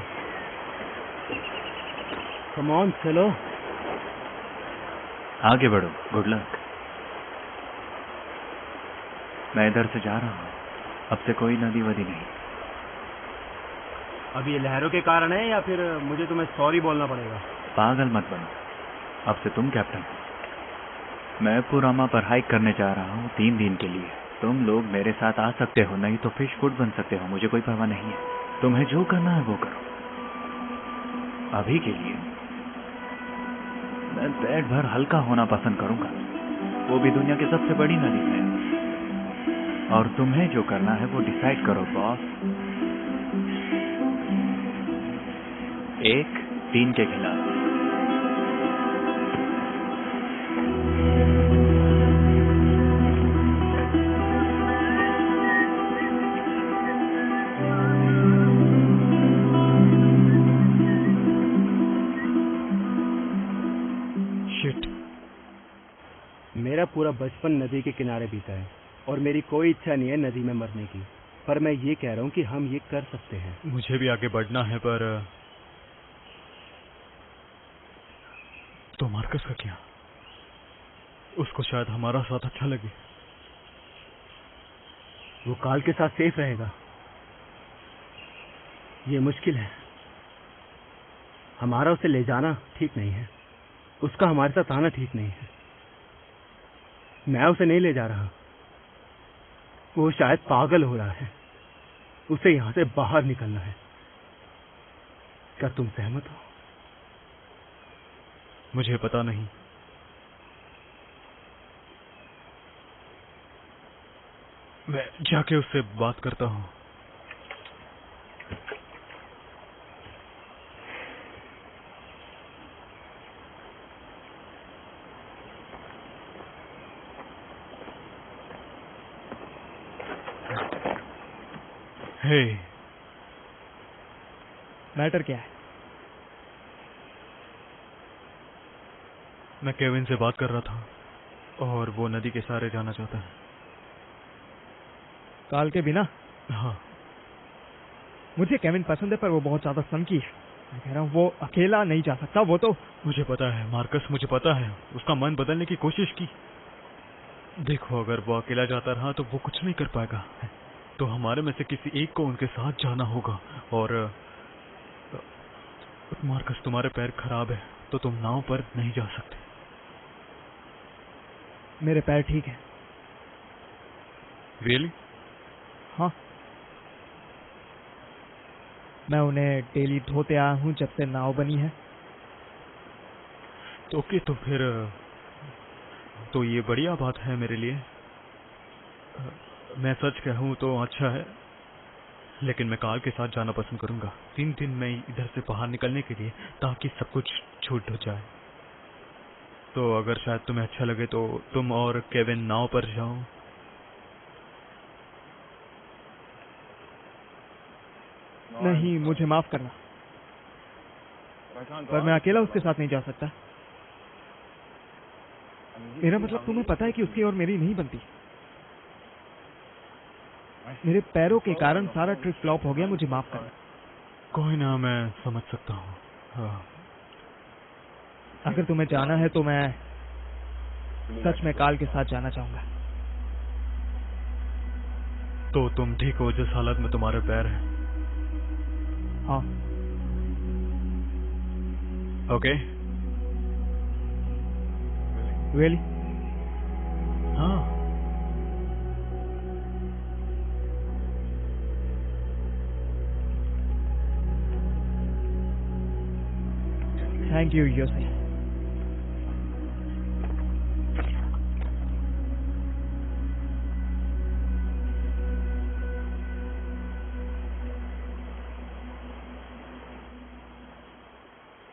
Speaker 4: कम ऑन, चलो।
Speaker 6: आगे बढ़ो, गुड लक। मैं इधर से जा रहा हूँ, अब से कोई नदी वदी नहीं।
Speaker 4: अब ये लहरों के कारण है या फिर मुझे तुम्हें सॉरी बोलना पड़ेगा?
Speaker 6: पागल मत बनो, अब से तुम कैप्टन हो। मैं पुरामा पर हाइक करने जा रहा हूँ 3 दिन के लिए। तुम लोग मेरे साथ आ सकते हो, नहीं तो फिश फूड बन सकते हो, मुझे कोई परवाह नहीं है। तुम्हें जो करना है वो करो। अभी के लिए मैं पेट भर हल्का होना पसंद करूंगा, वो भी दुनिया की सबसे बड़ी नदी में। और तुम्हें जो करना है वो डिसाइड करो बॉस। 1 3 के खिलाफ।
Speaker 4: मेरा पूरा बचपन नदी के किनारे बीता है और मेरी कोई इच्छा नहीं है नदी में मरने की, पर मैं ये कह रहा हूँ कि हम ये कर सकते हैं।
Speaker 2: मुझे भी आगे बढ़ना है, पर तो मार्कस का क्या? उसको शायद हमारा साथ अच्छा लगे।
Speaker 4: वो काल के साथ सेफ रहेगा। ये मुश्किल है। हमारा उसे ले जाना ठीक नहीं है, उसका हमारे साथ आना ठीक नहीं है। मैं उसे नहीं ले जा रहा, वो शायद पागल हो रहा है। उसे यहां से बाहर निकलना है। क्या तुम सहमत हो?
Speaker 2: मुझे पता नहीं। मैं जाके उससे बात करता हूँ। हे,
Speaker 3: मैटर क्या है?
Speaker 2: मैं केविन से बात कर रहा था और वो नदी के सहारे जाना चाहता है।
Speaker 3: काल के बिना?
Speaker 2: हाँ।
Speaker 3: मुझे केविन पसंद है, पर वो बहुत ज्यादा सनकी है। मैं कह रहा हूँ वो अकेला नहीं जा सकता। वो तो
Speaker 2: मुझे पता है मार्कस, मुझे पता है। उसका मन बदलने की कोशिश की। देखो, अगर वो अकेला जाता रहा तो वो कुछ नहीं कर पाएगा। तो हमारे में से किसी एक को उनके साथ जाना होगा। और मार्कस, तुम्हारे पैर खराब है तो तुम नाव पर नहीं जा सकते।
Speaker 3: मेरे पैर ठीक है।
Speaker 2: रियली?
Speaker 3: हाँ, मैं उन्हें डेली धोते आया हूँ जब से नाव बनी है।
Speaker 2: तो ओके, तो फिर तो ये बढ़िया बात है मेरे लिए। मैं सच कहूँ तो अच्छा है, लेकिन मैं काल के साथ जाना पसंद करूंगा 3 दिन में इधर से बाहर निकलने के लिए, ताकि सब कुछ छूट हो जाए। तो अगर शायद तुम्हें अच्छा लगे तो तुम और केविन नाव पर जाओ।
Speaker 3: नहीं, मुझे माफ करना, पर मैं अकेला उसके साथ नहीं जा सकता। मेरा मतलब तुम्हें पता है कि उसकी और मेरी नहीं बनती। मेरे पैरों के कारण सारा ट्रिप फ्लॉप हो गया। मुझे माफ करना।
Speaker 2: कोई ना, मैं समझ सकता हूँ। हाँ।
Speaker 3: अगर तुम्हें जाना है तो मैं सच में काल के साथ जाना चाहूंगा।
Speaker 2: तो तुम ठीक हो जिस हालत में तुम्हारे पैर हैं?
Speaker 3: हाँ।
Speaker 2: ओके।
Speaker 3: रियली?
Speaker 2: हाँ।
Speaker 3: Thank you योसी।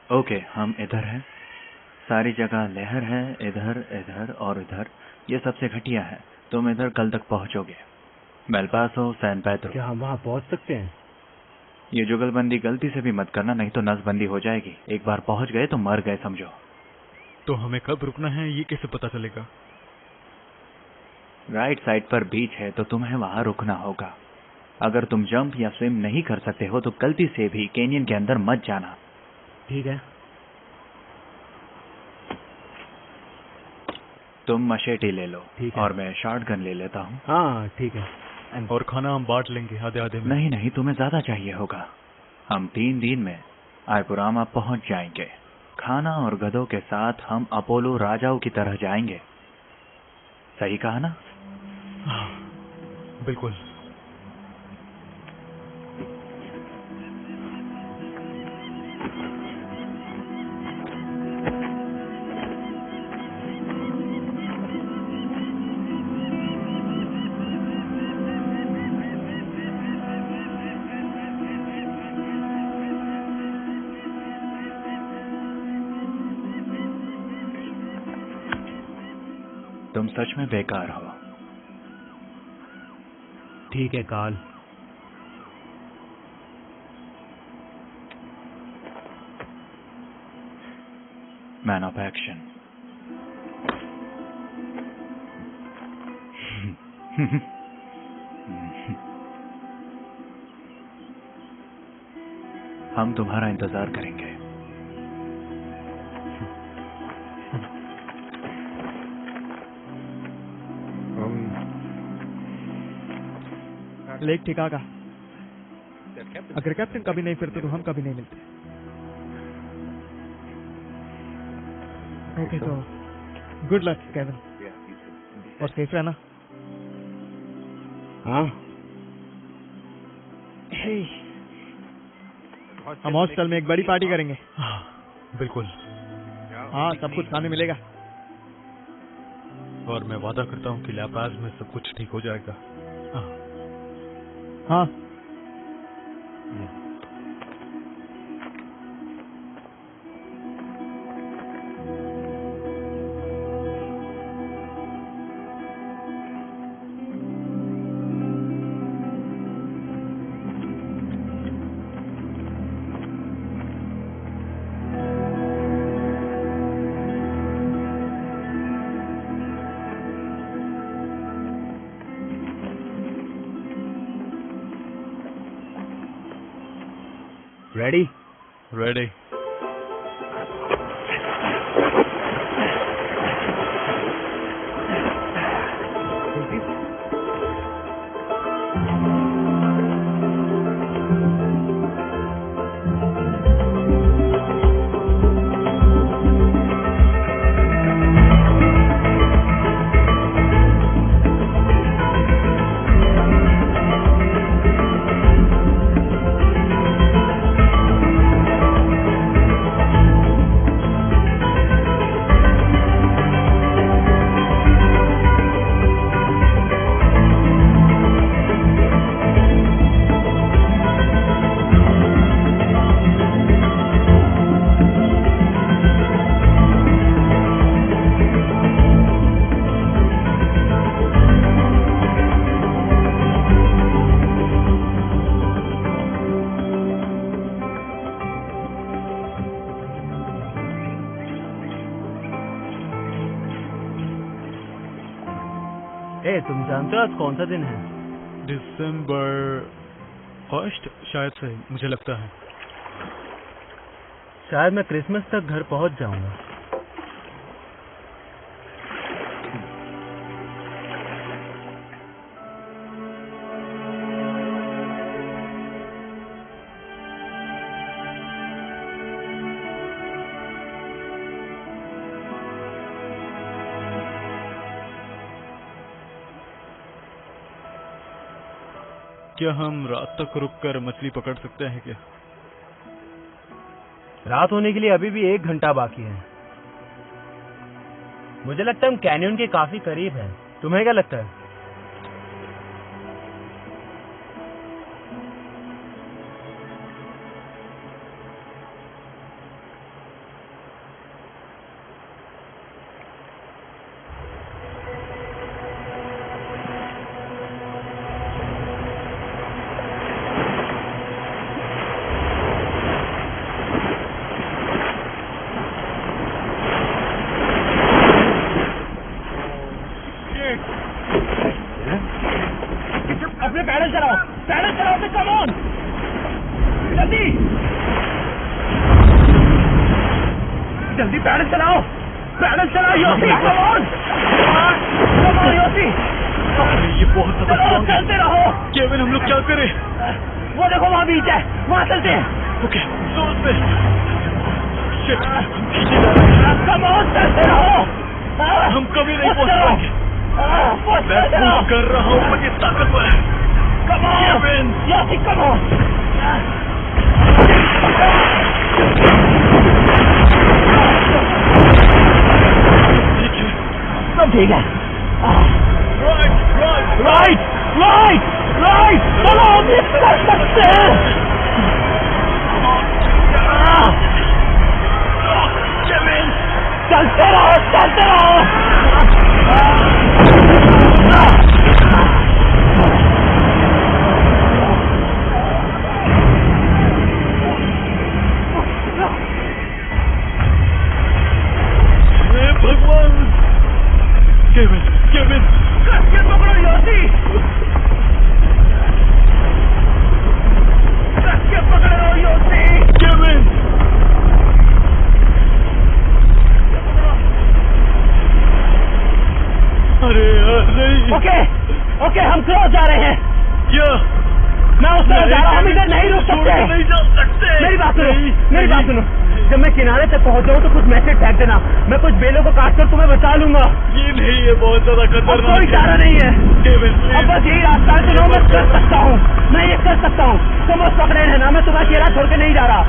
Speaker 6: ओके, हम इधर हैं। सारी जगह लहर है, इधर इधर और इधर। ये सबसे घटिया है। तुम इधर कल तक पहुंचोगे। बेलपासो, सैन पेड्रो।
Speaker 4: क्या हम वहाँ पहुँच सकते हैं?
Speaker 6: ये जुगलबंदी गलती से भी मत करना, नहीं तो नसबंदी हो जाएगी। एक बार पहुंच गए तो मर गए समझो।
Speaker 2: तो हमें कब रुकना है ये कैसे पता चलेगा?
Speaker 6: राइट साइड पर बीच है तो तुम्हें वहां रुकना होगा। अगर तुम जंप या स्विम नहीं कर सकते हो तो गलती से भी कैनियन के अंदर मत जाना।
Speaker 4: ठीक है।
Speaker 6: तुम मशेटी ले लो।
Speaker 4: ठीक है।
Speaker 6: और मैं शॉटगन ले लेता हूँ।
Speaker 4: हाँ ठीक है।
Speaker 2: और खाना हम बांट लेंगे आधे आधे में।
Speaker 6: नहीं नहीं, तुम्हें ज्यादा चाहिए होगा। हम 3 दिन में आयपुरामा पहुंच जाएंगे। खाना और गधों के साथ हम अपोलो राजाओं की तरह जाएंगे। सही कहा ना?
Speaker 2: बिल्कुल।
Speaker 6: तुम सच में बेकार हो।
Speaker 4: ठीक है कार्ल।
Speaker 6: Man of action. हम तुम्हारा इंतजार करेंगे।
Speaker 3: लेक ठिकागा। अगर कैप्टन कभी नहीं फिरते तो हम कभी नहीं मिलते। ओके तो गुड लक केविन, और सेफ रहना।
Speaker 4: हाँ
Speaker 3: हम हॉस्टल में एक बड़ी पार्टी करेंगे।
Speaker 2: बिल्कुल।
Speaker 3: हाँ, सब कुछ खाने मिलेगा।
Speaker 2: और मैं वादा करता हूँ कि लैपाज में सब कुछ ठीक हो जाएगा।
Speaker 3: हाँ।
Speaker 4: रेडी?
Speaker 2: रेडी।
Speaker 4: तुम जानते हो आज कौन सा दिन है?
Speaker 2: दिसंबर 1 शायद से, मुझे लगता है।
Speaker 4: शायद मैं क्रिसमस तक घर पहुंच जाऊंगा।
Speaker 2: क्या हम रात तक रुककर मछली पकड़ सकते हैं क्या?
Speaker 4: रात होने के लिए अभी भी 1 घंटा बाकी है। मुझे लगता है हम कैनियन के काफी करीब हैं। तुम्हें क्या लगता है?
Speaker 3: पैडल चलाओ, कम ऑन, जल्दी जल्दी पैडल चलाओ योसी, कम ऑन योसी,
Speaker 2: ये बहुत खतरनाक है।
Speaker 3: चलते रहो
Speaker 2: केविन, हम लोग क्या करें?
Speaker 3: वो देखो वहाँ बीच है, वहाँ चलते हैं।
Speaker 2: ओके, जोर से। शिट,
Speaker 3: कम ऑन, चलते रहो,
Speaker 2: हम कभी नहीं पहुंच पाएंगे। मैं पुश कर रहा हूँ, मुझे ताकतवर है।
Speaker 3: Come on
Speaker 2: Kevin,
Speaker 3: योसी, come on.
Speaker 2: ठीक है,
Speaker 3: सब ठीक है।
Speaker 2: राइट।
Speaker 3: चलो हम ये कर सकते हैं।
Speaker 2: केविन,
Speaker 3: चलते रहो।
Speaker 2: हे भगवान। केविन,
Speaker 3: कसके पकड़ो योसी, कसके पकड़ रहो योसी।
Speaker 2: केविन। अरे यार, नहीं।
Speaker 3: ओके, हम क्लोज जा रहे हैं।
Speaker 2: क्या?
Speaker 3: मैं उस तरफ जा रहा हूँ, हम इधर नहीं रुक सकते।
Speaker 2: नहीं जा सकते।
Speaker 3: मेरी बात सुनो, जब मैं किनारे तक पहुँच जाऊँ तो कुछ मैसेज फेंक देना, मैं कुछ बेलों को काट कर तुम्हें बचा लूंगा।
Speaker 2: ये नहीं है, बहुत ज्यादा
Speaker 3: अब
Speaker 2: खतरनाक
Speaker 3: कोई चारा नहीं है।
Speaker 2: केविन,
Speaker 3: अब बस यही रास्ता है, सुनो, मैं कर सकता हूँ, मैं ये कर सकता हूँ। तुम बस पकड़े रहना, मैं तुम्हें अकेला छोड़ के नहीं जा रहा,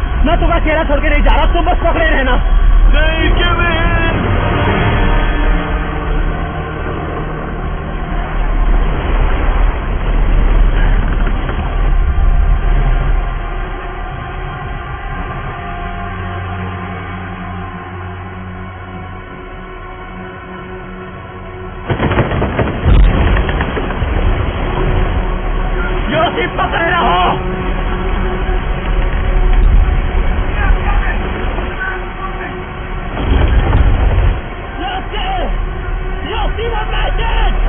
Speaker 3: तुम बस पकड़े रहना।
Speaker 2: नहीं केविन।
Speaker 3: योसी, पकड़े रहो। योसी, वो मैसेज।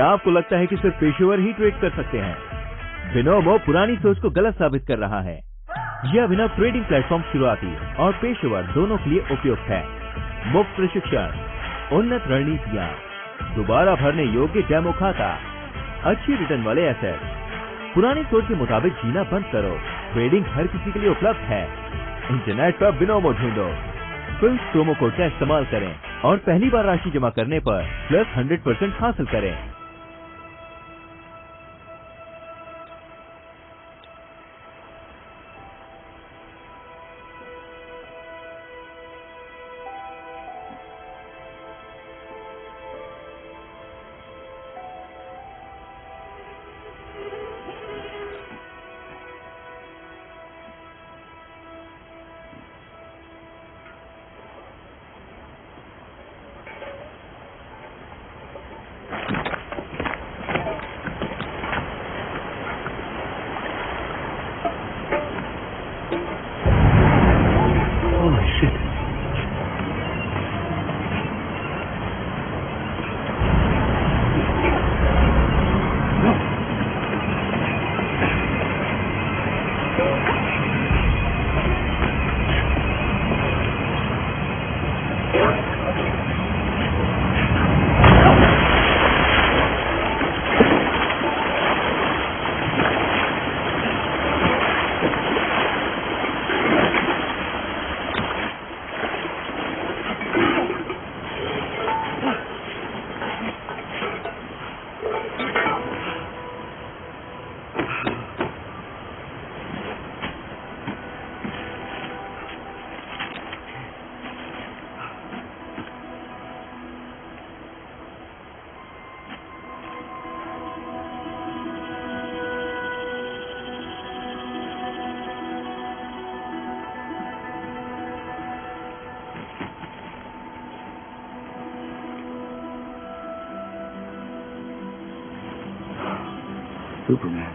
Speaker 1: क्या आपको लगता है कि सिर्फ पेशेवर ही ट्रेड कर सकते हैं? बिनोमो पुरानी सोच को गलत साबित कर रहा है। यह अभिनव ट्रेडिंग प्लेटफॉर्म शुरुआती और पेशेवर दोनों के लिए उपयुक्त है। मुफ्त प्रशिक्षण, उन्नत रणनीतियाँ, दोबारा भरने योग्य डेमो खाता, अच्छी रिटर्न वाले एसेट। पुरानी सोच के मुताबिक जीना बंद करो। ट्रेडिंग हर किसी के लिए उपलब्ध है। इंटरनेट पर बिनोमो ढूंढो, फिर प्रोमो कोड का इस्तेमाल करें और पहली बार राशि जमा करने पर प्लस 100% हासिल करें।
Speaker 7: Holy shit. Superman.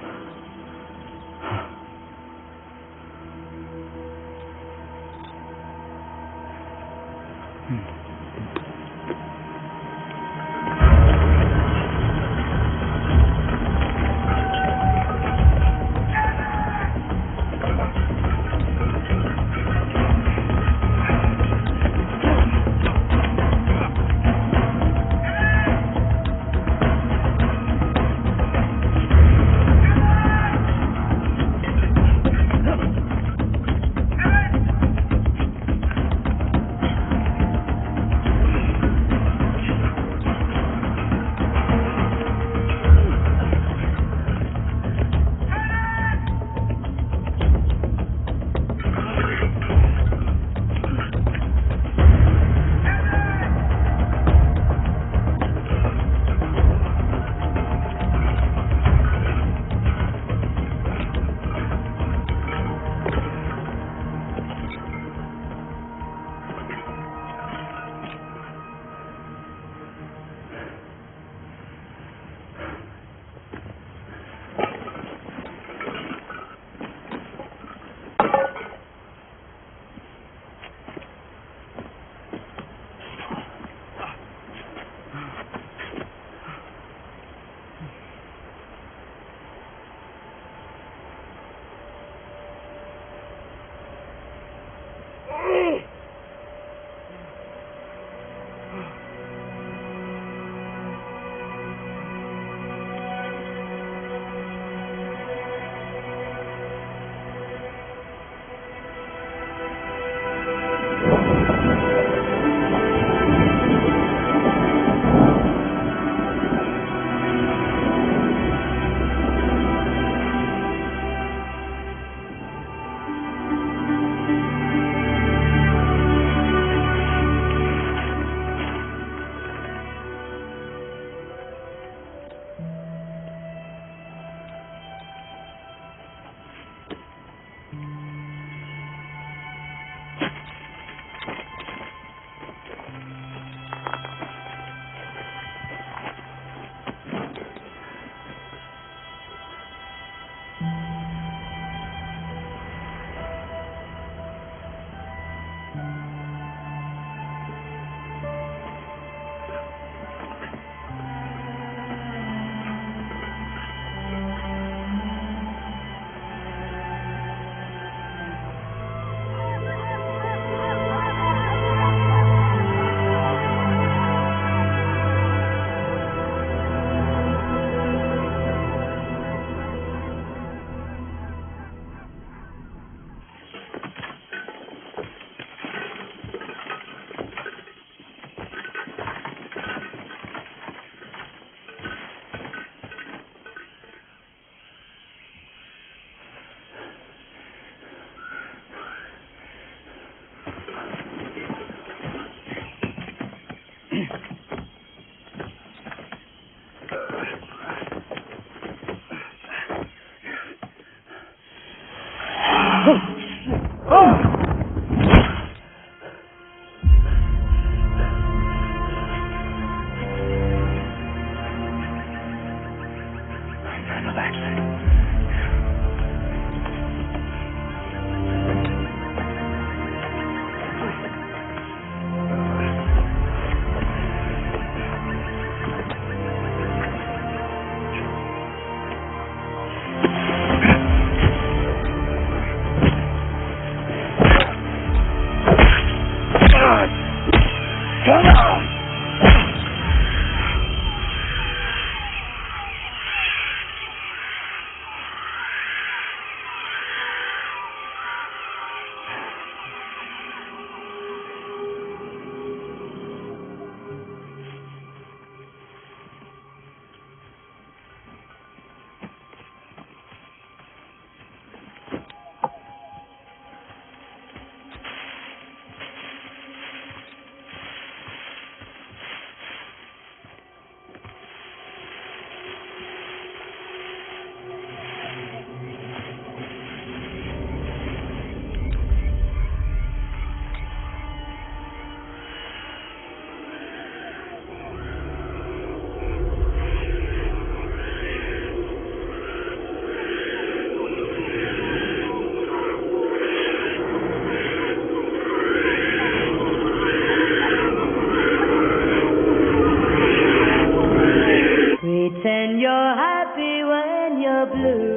Speaker 8: Pretend you're happy when you're blue.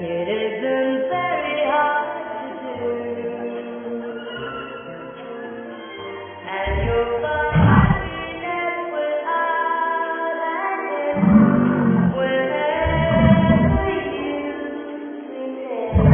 Speaker 8: It isn't very hard to do. And you'll find happiness without an end whenever you pretend.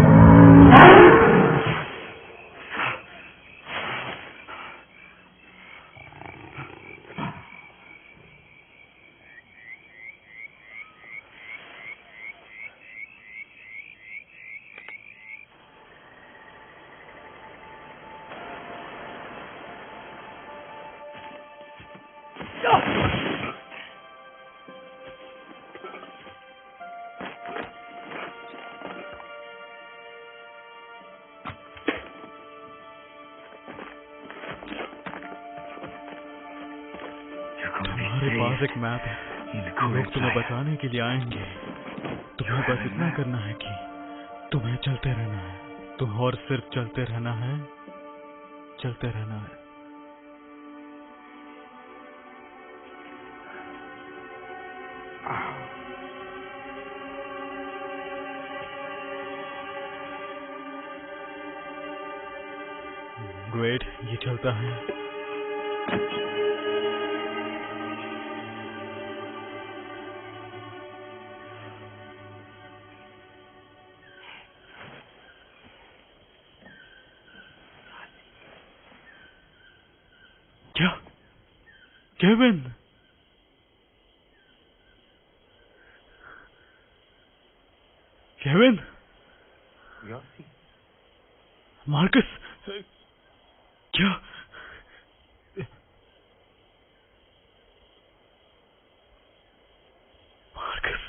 Speaker 2: तुम्हारे पास एक मैप है, लोग तुम्हें बचाने के लिए आएंगे। तुम्हें बस इतना करना है कि तुम्हें चलते रहना है, और सिर्फ चलते रहना है, चलते रहना है। ग्रेट, ये चलता है। क्या? केविन? केविन? मार्कस? क्या? मार्कस?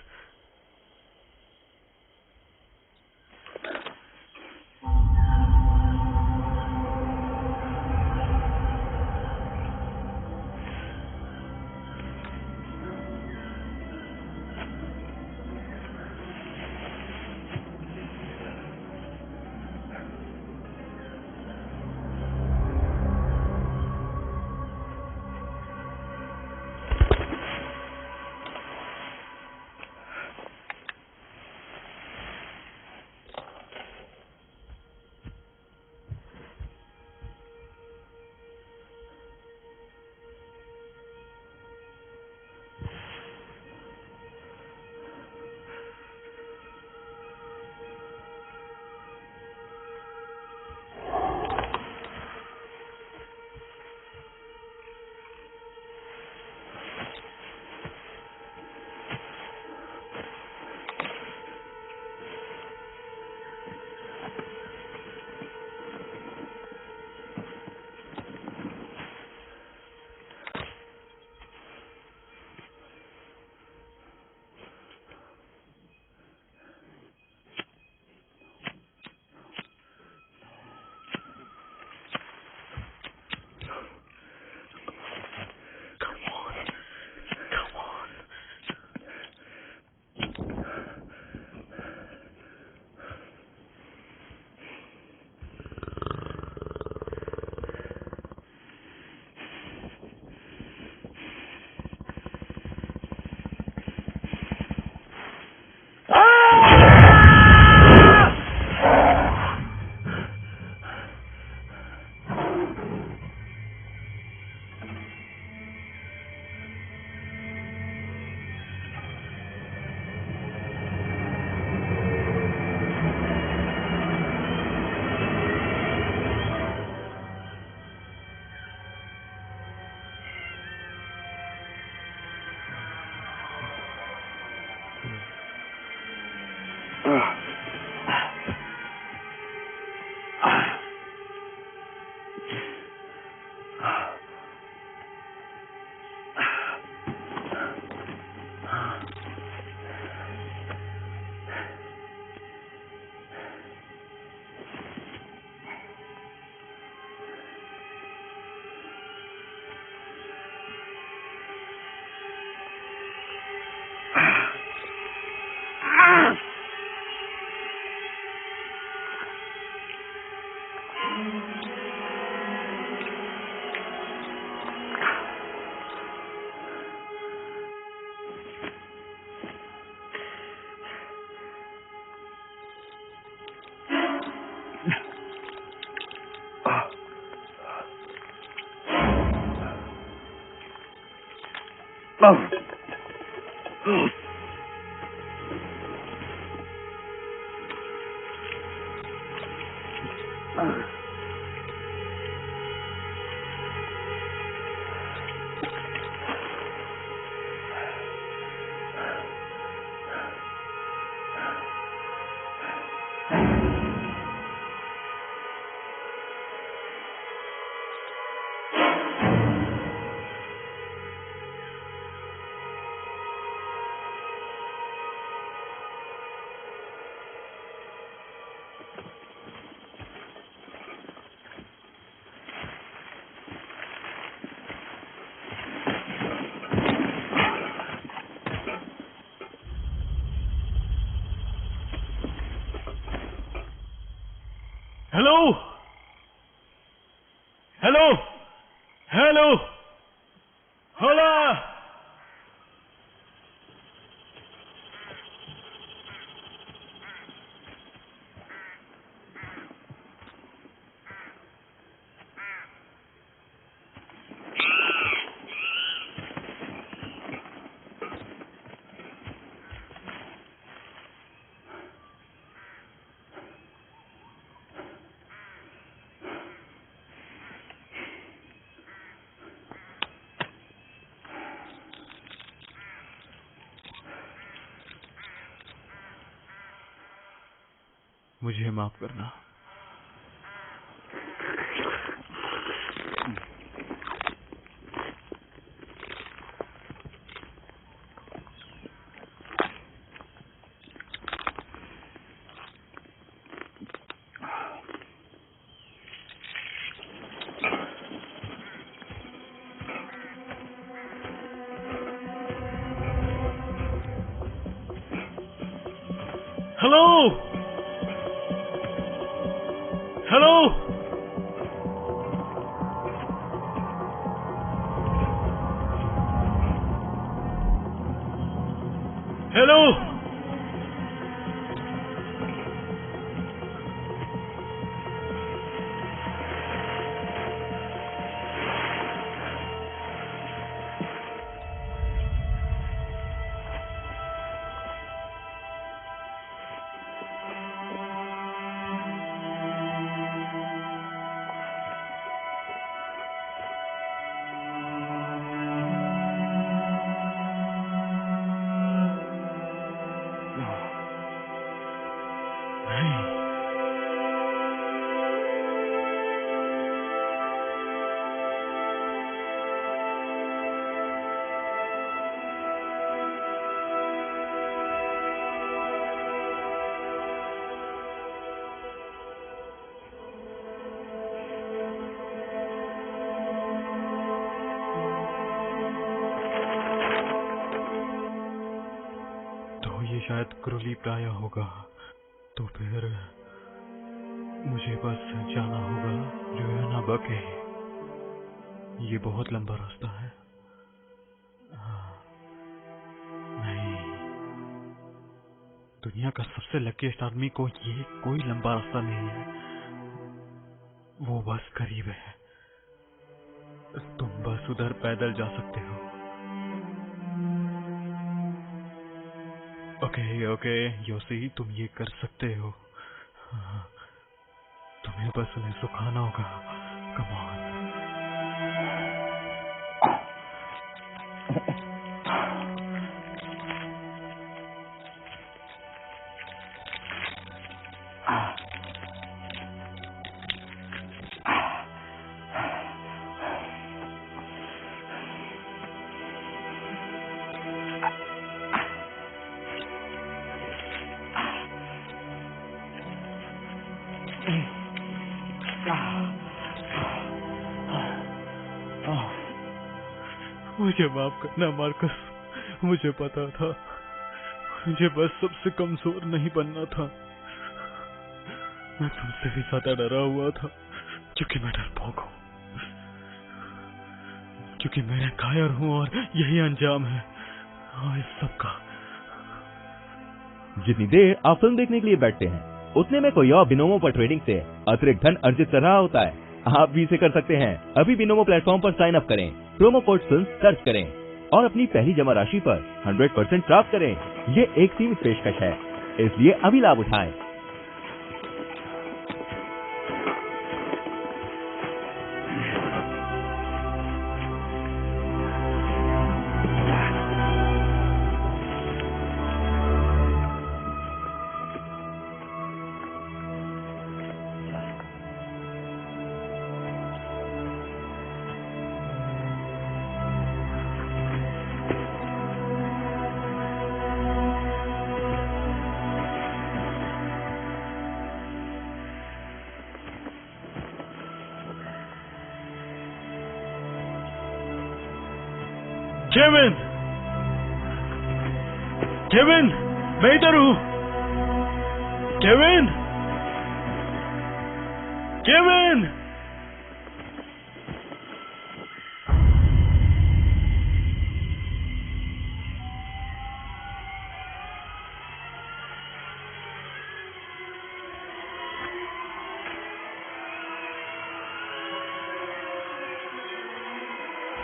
Speaker 2: हेलो हेलो हेलो होला मुझे माफ करना। हेलो हेलो हेलो शायद क्रूली प्राया होगा, तो फिर मुझे बस जाना होगा रुयाना बके। ये बहुत लंबा रास्ता है। नहीं, दुनिया का सबसे लकीस्ट आदमी को ये कोई लंबा रास्ता नहीं है, वो बस करीब है। तुम बस उधर पैदल जा सकते हो। ओके योसी, तुम ये कर सकते हो। तुम्हें बस उन्हें सुखाना होगा। Come on. मुझे माफ करना मार्कस, मुझे पता था, मुझे बस सबसे कमजोर नहीं बनना था। मैं तुमसे भी ज्यादा डरा हुआ था, क्योंकि मैं डरपोक हूँ, क्योंकि मैं कायर हूँ और यही अंजाम है इस सब का।
Speaker 1: जितनी देर आप फिल्म देखने के लिए बैठते हैं, उतने में कोई और बिनोमो पर ट्रेडिंग से अतिरिक्त धन अर्जित कर रहा होता है। आप भी इसे कर सकते हैं। अभी बिनोमो प्लेटफॉर्म पर साइन अप करें, प्रोमो कोड फिल्म सर्च करें और अपनी पहली जमा राशि पर 100% प्राप्त करें। ये एक सीमित पेशकश है, इसलिए अभी लाभ उठाएं।
Speaker 2: केविन, केविन, मैं इधर हूँ। Kevin, Kevin.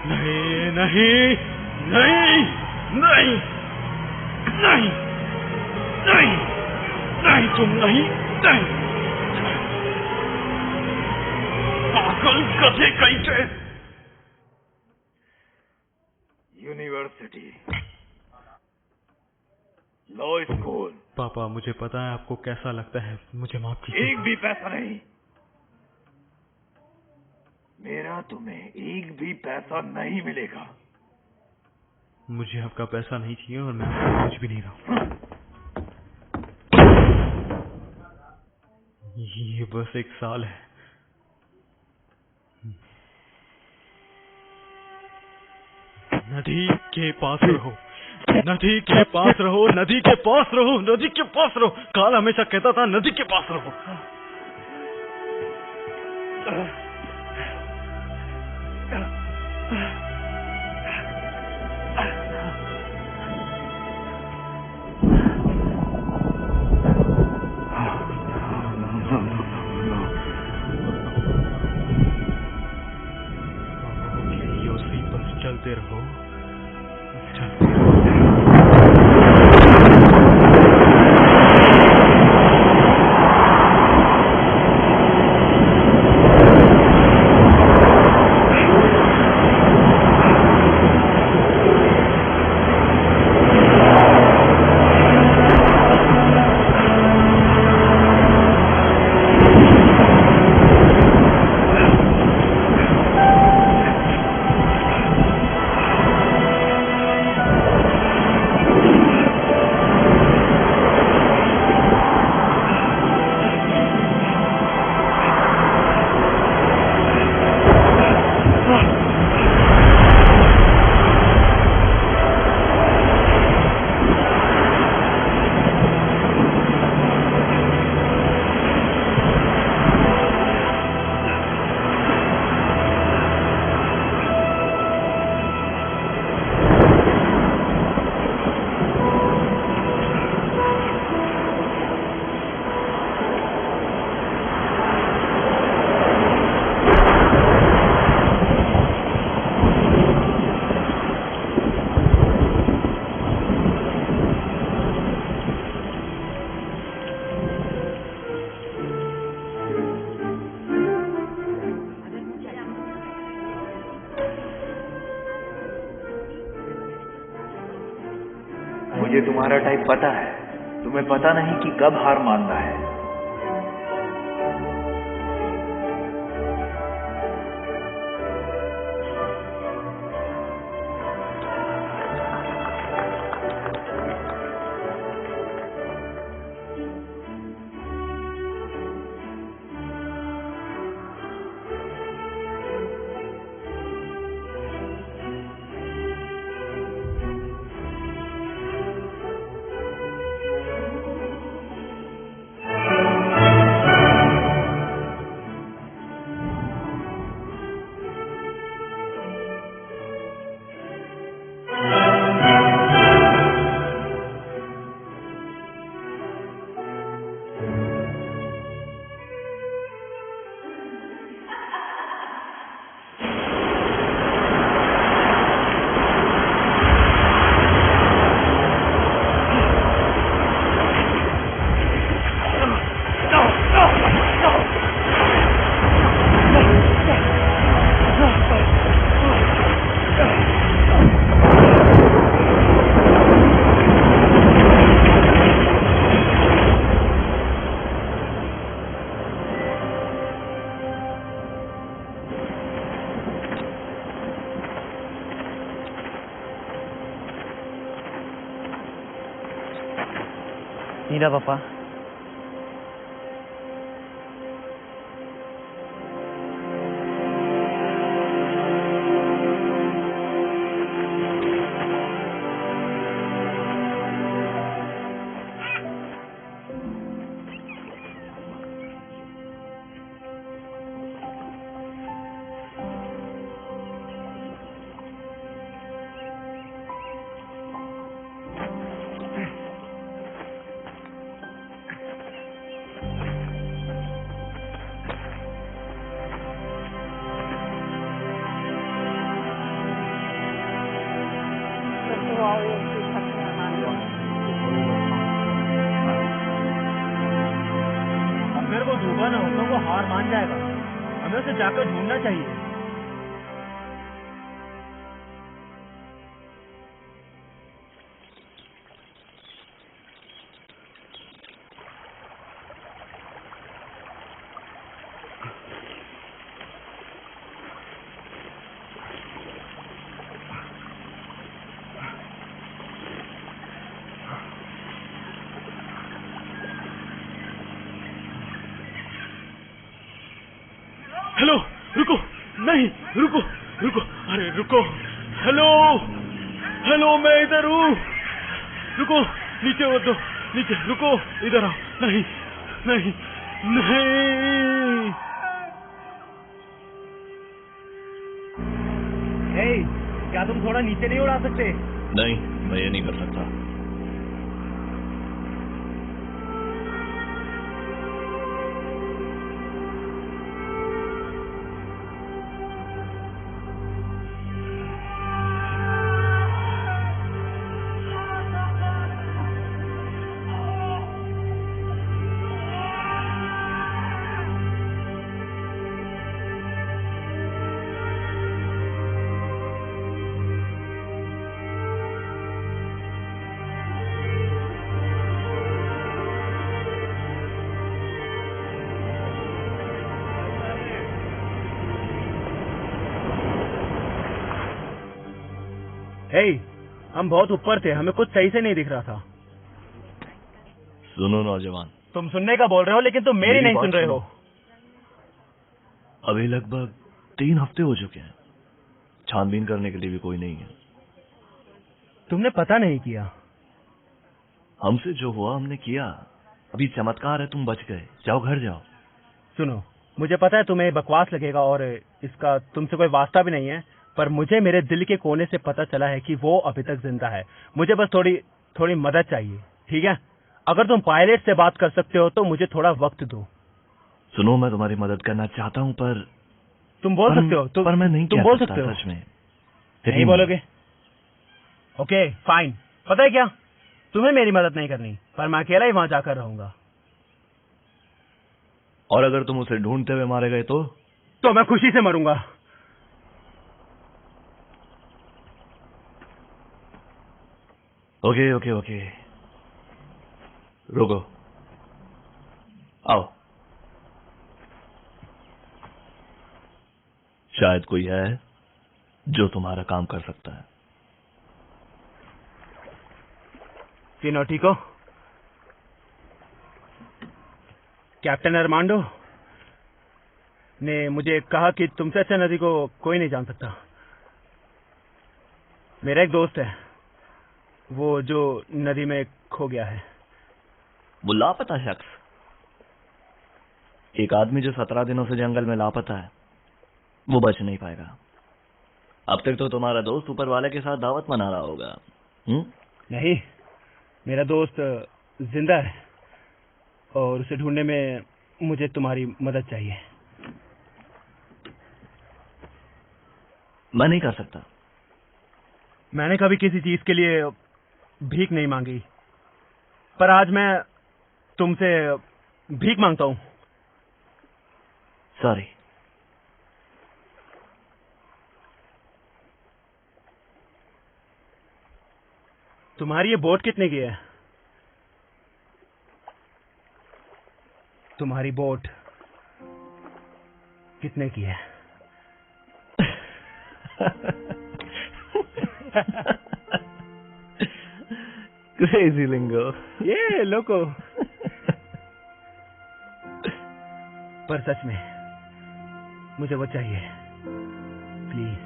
Speaker 2: नहीं, नहीं, नहीं, नहीं, नहीं, नहीं, नहीं, तुम नहीं, नहीं, पागल गधे कहीं के।
Speaker 9: University, law school.
Speaker 2: पापा, मुझे पता है आपको कैसा लगता है, मुझे माफ कीजिए।
Speaker 9: एक भी पैसा नहीं, मेरा तुम्हें एक भी पैसा नहीं मिलेगा।
Speaker 2: मुझे आपका पैसा नहीं चाहिए और मैं आपको कुछ भी नहीं रहा हूं। ये बस 1 साल है। नदी के पास रहो, नदी के पास रहो, नदी के पास रहो, नदी के पास रहो। काल हमेशा कहता था नदी के पास रहो। योसी बस चलते रहो, चलते रहो।
Speaker 6: मुझे तुम्हारा टाइप पता है, तुम्हें पता नहीं कि कब हार मानना है।
Speaker 4: नीरा पापा। अगर वो डूबा ना हो तो वो हार मान जाएगा। हमें उसे जाकर ढूंढना चाहिए।
Speaker 2: हेलो, रुको, नहीं, रुको, रुको, अरे रुको, हेलो, हेलो, मैं इधर हूँ, रुको, नीचे मत दो, नीचे, रुको, इधर आओ, नहीं, नहीं, नहीं।
Speaker 4: हे, क्या तुम थोड़ा नीचे नहीं उड़ा सकते?
Speaker 10: नहीं, मैं ये नहीं कर सकता।
Speaker 4: हे, हम बहुत ऊपर थे, हमें कुछ सही से नहीं दिख रहा था।
Speaker 10: सुनो नौजवान,
Speaker 4: तुम सुनने का बोल रहे हो लेकिन तुम मेरी नहीं
Speaker 10: बात
Speaker 4: सुन रहे हो।
Speaker 10: अभी लगभग 3 हफ्ते हो चुके हैं। छानबीन करने के लिए भी कोई नहीं है।
Speaker 4: तुमने पता नहीं किया।
Speaker 10: हमसे जो हुआ हमने किया। अभी चमत्कार है तुम बच गए। जाओ घर जाओ।
Speaker 4: सुनो, मुझे पता है तुम्हें बकवास लगेगा और इसका तुमसे कोई वास्ता भी नहीं है, पर मुझे मेरे दिल के कोने से पता चला है कि वो अभी तक जिंदा है। मुझे बस थोड़ी मदद चाहिए, ठीक है? अगर तुम पायलट से बात कर सकते हो तो मुझे थोड़ा वक्त दो।
Speaker 10: सुनो, मैं तुम्हारी मदद करना चाहता हूँ पर
Speaker 4: तुम बोल सकते हो।
Speaker 10: पर मैं नहीं
Speaker 4: तुम
Speaker 10: कह
Speaker 4: बोल
Speaker 10: सकता,
Speaker 4: सकते हो।
Speaker 10: सच में
Speaker 4: नहीं बोलोगे? Okay fine. पता है क्या, तुम्हें मेरी मदद नहीं करनी, पर मैं अकेला ही वहां जाकर रहूंगा।
Speaker 10: और अगर तुम उसे ढूंढते हुए मारे गए तो
Speaker 4: मैं खुशी से मरूंगा।
Speaker 10: ओके ओके ओके, रुको, आओ। शायद कोई है जो तुम्हारा काम कर सकता है।
Speaker 4: तीनों ठीक हो? कैप्टन अरमांडो ने मुझे कहा कि तुमसे अच्छा नदी को कोई नहीं जान सकता। मेरा एक दोस्त है, वो जो नदी में खो गया है।
Speaker 10: वो लापता शख्स, एक आदमी जो 17 दिनों से जंगल में लापता है, वो बच नहीं पाएगा। अब तक तो तुम्हारा दोस्त ऊपर वाले के साथ दावत मना रहा होगा।
Speaker 4: नहीं, मेरा दोस्त जिंदा है और उसे ढूंढने में मुझे तुम्हारी मदद चाहिए।
Speaker 10: मैं नहीं कर सकता।
Speaker 4: मैंने कभी किसी चीज के लिए भीख नहीं मांगी, पर आज मैं तुमसे भीख मांगता हूं।
Speaker 10: सॉरी।
Speaker 4: तुम्हारी ये बोट कितने की है? तुम्हारी बोट कितने की है?
Speaker 10: क्रेजी लिंगो।
Speaker 4: ये लोको। पर सच में मुझे वो चाहिए, प्लीज।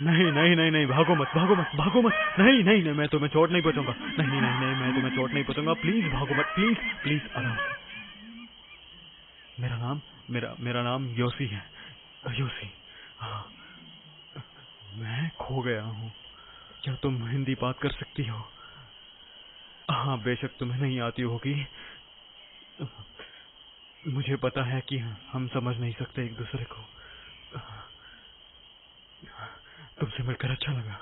Speaker 2: नहीं नहीं नहीं नहीं, भागो मत भागो मत भागो मत। नहीं नहीं नहीं, मैं तुम्हें चोट नहीं पहुंचाऊंगा। नहीं नहीं नहीं, मैं तुम्हें चोट नहीं पहुंचाऊंगा। प्लीज भागो मत, प्लीज प्लीज, आराम से। मेरा नाम योसी है, योसी। हाँ, मैं खो गया हूँ। क्या तुम हिंदी बात कर सकती हो? हाँ, बेशक तुम्हें नहीं आती होगी। मुझे पता है कि हम समझ नहीं सकते एक दूसरे को। तुमसे मिलकर अच्छा लगा।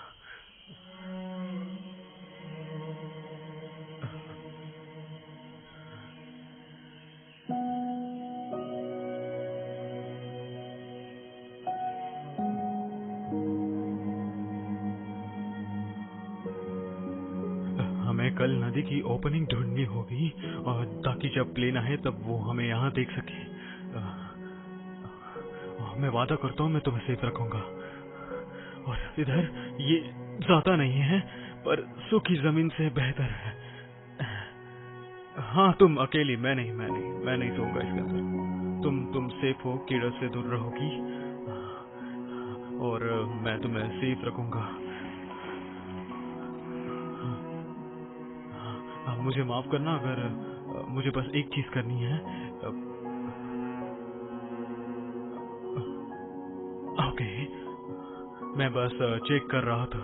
Speaker 2: हमें कल नदी की ओपनिंग ढूंढनी होगी, और ताकि जब प्लेन आए तब वो हमें यहाँ देख सके। मैं वादा करता हूँ मैं तुम्हें सेफ रखूंगा। और इधर ये ज्यादा नहीं है, पर सूखी जमीन से बेहतर है। हाँ, तुम अकेली, मैं नहीं सोऊंगा इसके अंदर। तुम सेफ हो, कीड़ों से दूर रहोगी, और मैं तुम्हें सेफ रखूंगा। मुझे माफ करना, अगर मुझे बस एक चीज करनी है। ओके, मैं बस चेक कर रहा था।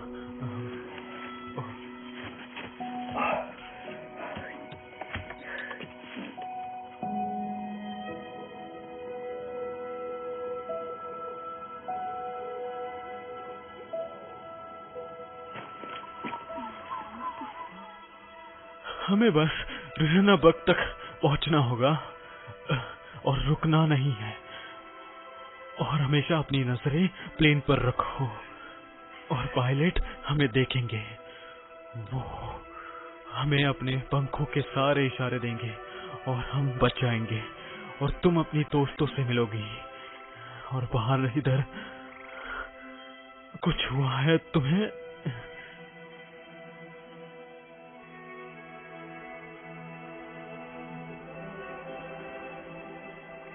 Speaker 2: हमें बस रिजना बग तक पहुंचना होगा, और रुकना नहीं है। और हमेशा अपनी नजरें प्लेन पर रखो, और पायलट हमें देखेंगे। वो हमें अपने पंखों के सारे इशारे देंगे, और हम बच जाएंगे। और तुम अपनी दोस्तों से मिलोगी। और बाहर इधर कुछ हुआ है तुम्हें?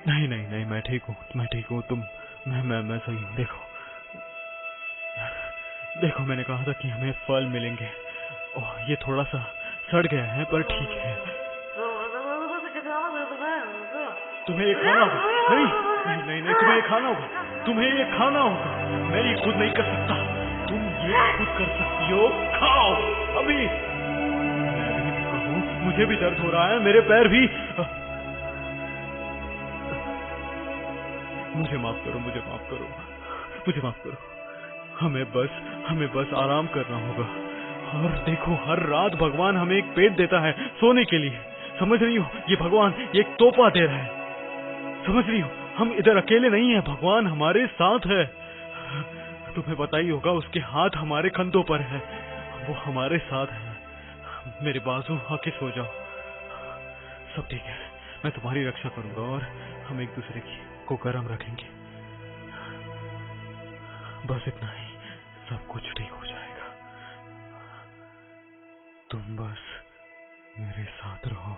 Speaker 2: नहीं नहीं नहीं, मैं ठीक हूँ। तुम, मैं सही हूँ। देखो, मैंने कहा था कि हमें फल मिलेंगे। ओह, ये थोड़ा सा सड़ गया है, पर ठीक है। तुम्हें ये खाना होगा। नहीं, तुम्हें ये खाना होगा। मैं ये खुद नहीं कर सकता, तुम ये खुद कर सकती हो। खाओ अभी। मैं भी भूखा हूँ, मुझे भी दर्द हो रहा है, मेरे पैर भी। मुझे माफ करो। हमें बस आराम करना होगा। और देखो, हर रात भगवान हमें एक पेट देता है सोने के लिए। समझ रही हो? ये भगवान ये एक तोहफा दे रहा है। समझ रही हो? हम इधर अकेले नहीं हैं, भगवान हमारे साथ है। तुम्हें पता ही होगा, उसके हाथ हमारे कंधों पर है। वो हमारे साथ है। मेरे बाजू आके सो जाओ। सब ठीक है, मैं तुम्हारी रक्षा करूंगा, और हम एक दूसरे को गर्म रखेंगे। बस इतना ही, सब कुछ ठीक हो जाएगा। तुम बस मेरे साथ रहो।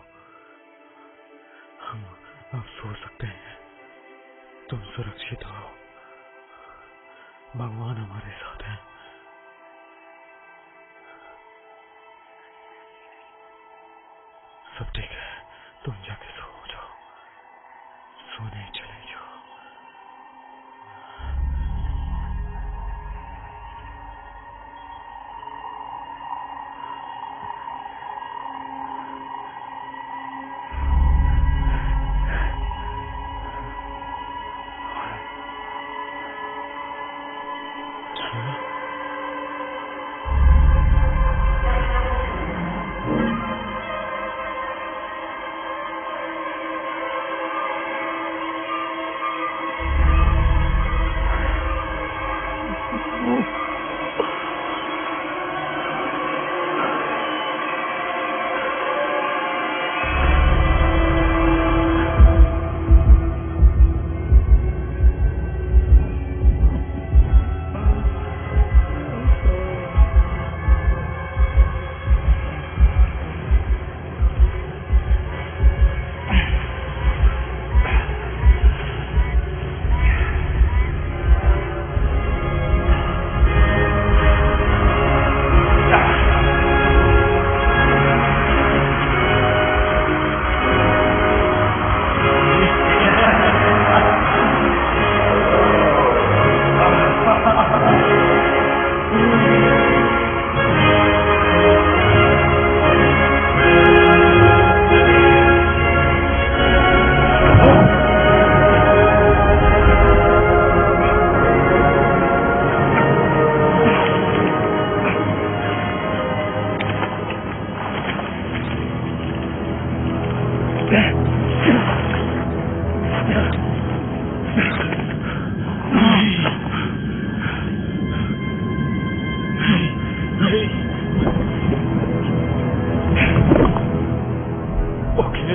Speaker 2: हम अब सो सकते हैं। तुम सुरक्षित हो। भगवान हमारे साथ है। सब ठीक है, तुम जाके सो जाओ, सोने चले जाओ।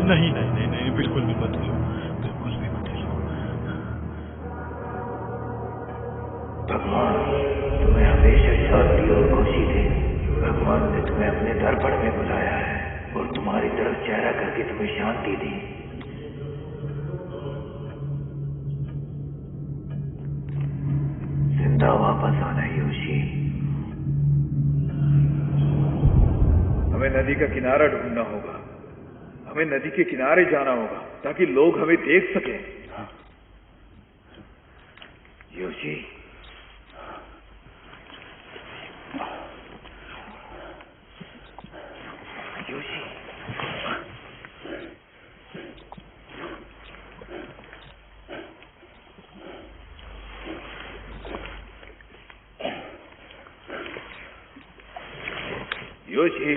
Speaker 2: नहीं, बिल्कुल भी मत लो, बिल्कुल भी मत लो।
Speaker 9: भगवान तुम्हें हमेशा शांति और खुशी दे। भगवान ने तुम्हें अपने दर्पण में बुलाया है और तुम्हारी तरफ चेहरा करके तुम्हें शांति दी। जिंदा वापस आना योशी। हमें नदी का किनारा ढूंढना होगा। हमें नदी के किनारे जाना होगा ताकि लोग हमें देख सकें। योशी, योशी, योशी,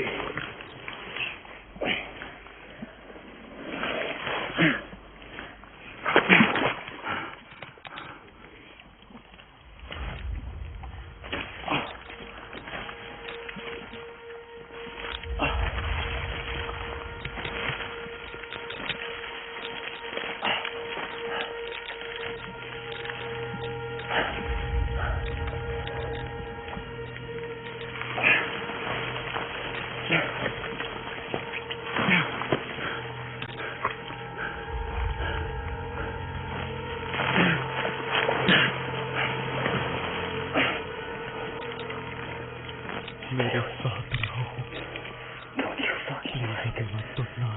Speaker 2: मेरे साथ रहो, तुम्हारी की मत सुनना।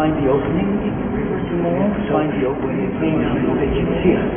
Speaker 7: Find the opening, some more, find the opening, so they can see us.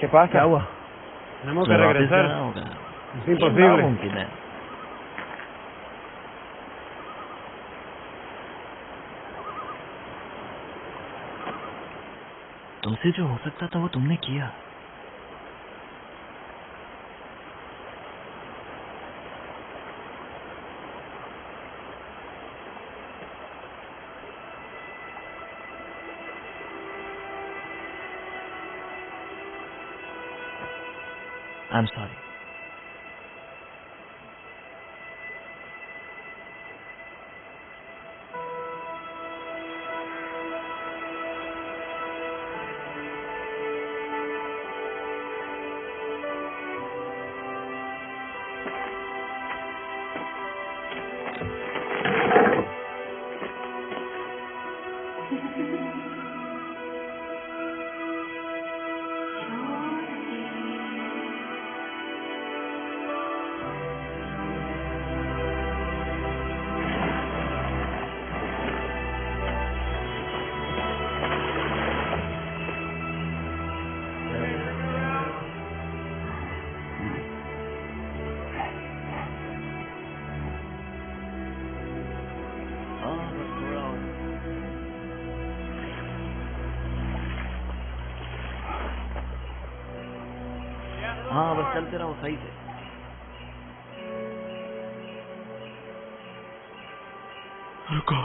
Speaker 3: ¿Qué pasa?
Speaker 4: क्या हुआ?
Speaker 10: तुम्हें वापस जाना होगा।
Speaker 4: Es
Speaker 10: ये
Speaker 4: imposible.
Speaker 10: नामुमकिन है। तुमसे जो हो सकता था वो तुमने किया। I'm sorry. हाँ बस चलते रहो सही से।
Speaker 2: रुको।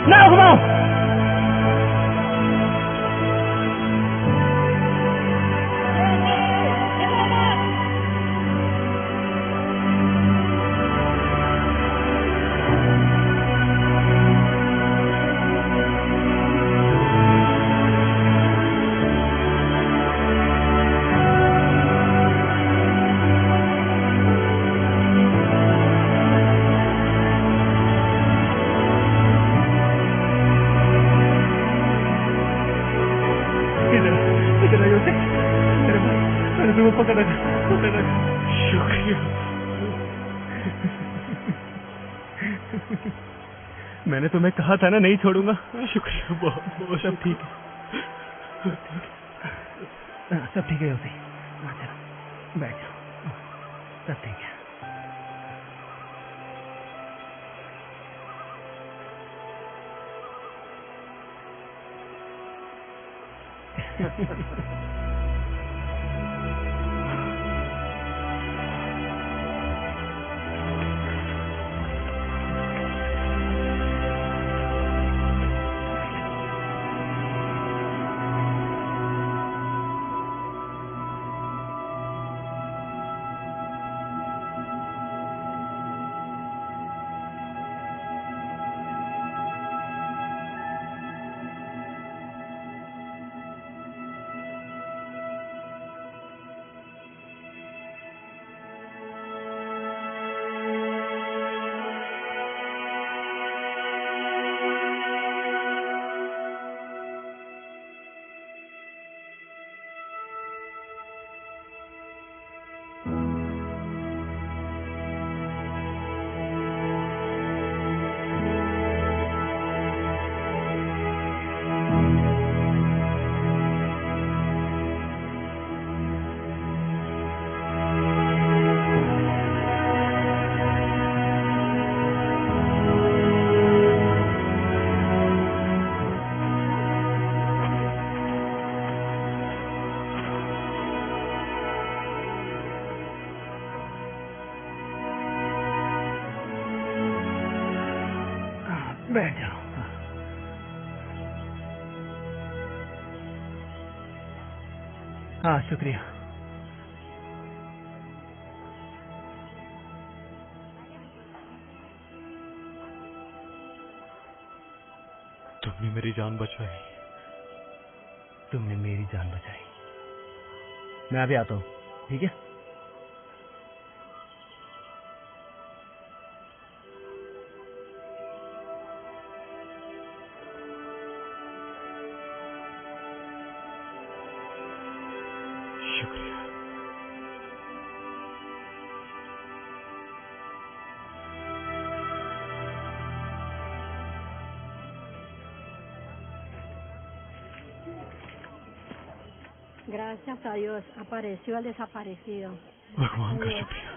Speaker 4: Now, come on!
Speaker 2: शुक्रिया।
Speaker 4: मैंने तुम्हें कहा था ना नहीं छोड़ूंगा।
Speaker 2: शुक्रिया बहुत बहुत।
Speaker 4: सब ठीक है। सब ठीक है योसी। बैठ जाओ। सब ठीक है। बैठ जाओ। हाँ, शुक्रिया।
Speaker 2: तुमने मेरी जान बचाई।
Speaker 4: तुमने मेरी जान बचाई। मैं अभी आता हूँ, ठीक है?
Speaker 2: शुक्रिया।
Speaker 11: Gracias a Dios, apareció el desaparecido.
Speaker 2: भगवान का शुक्रिया।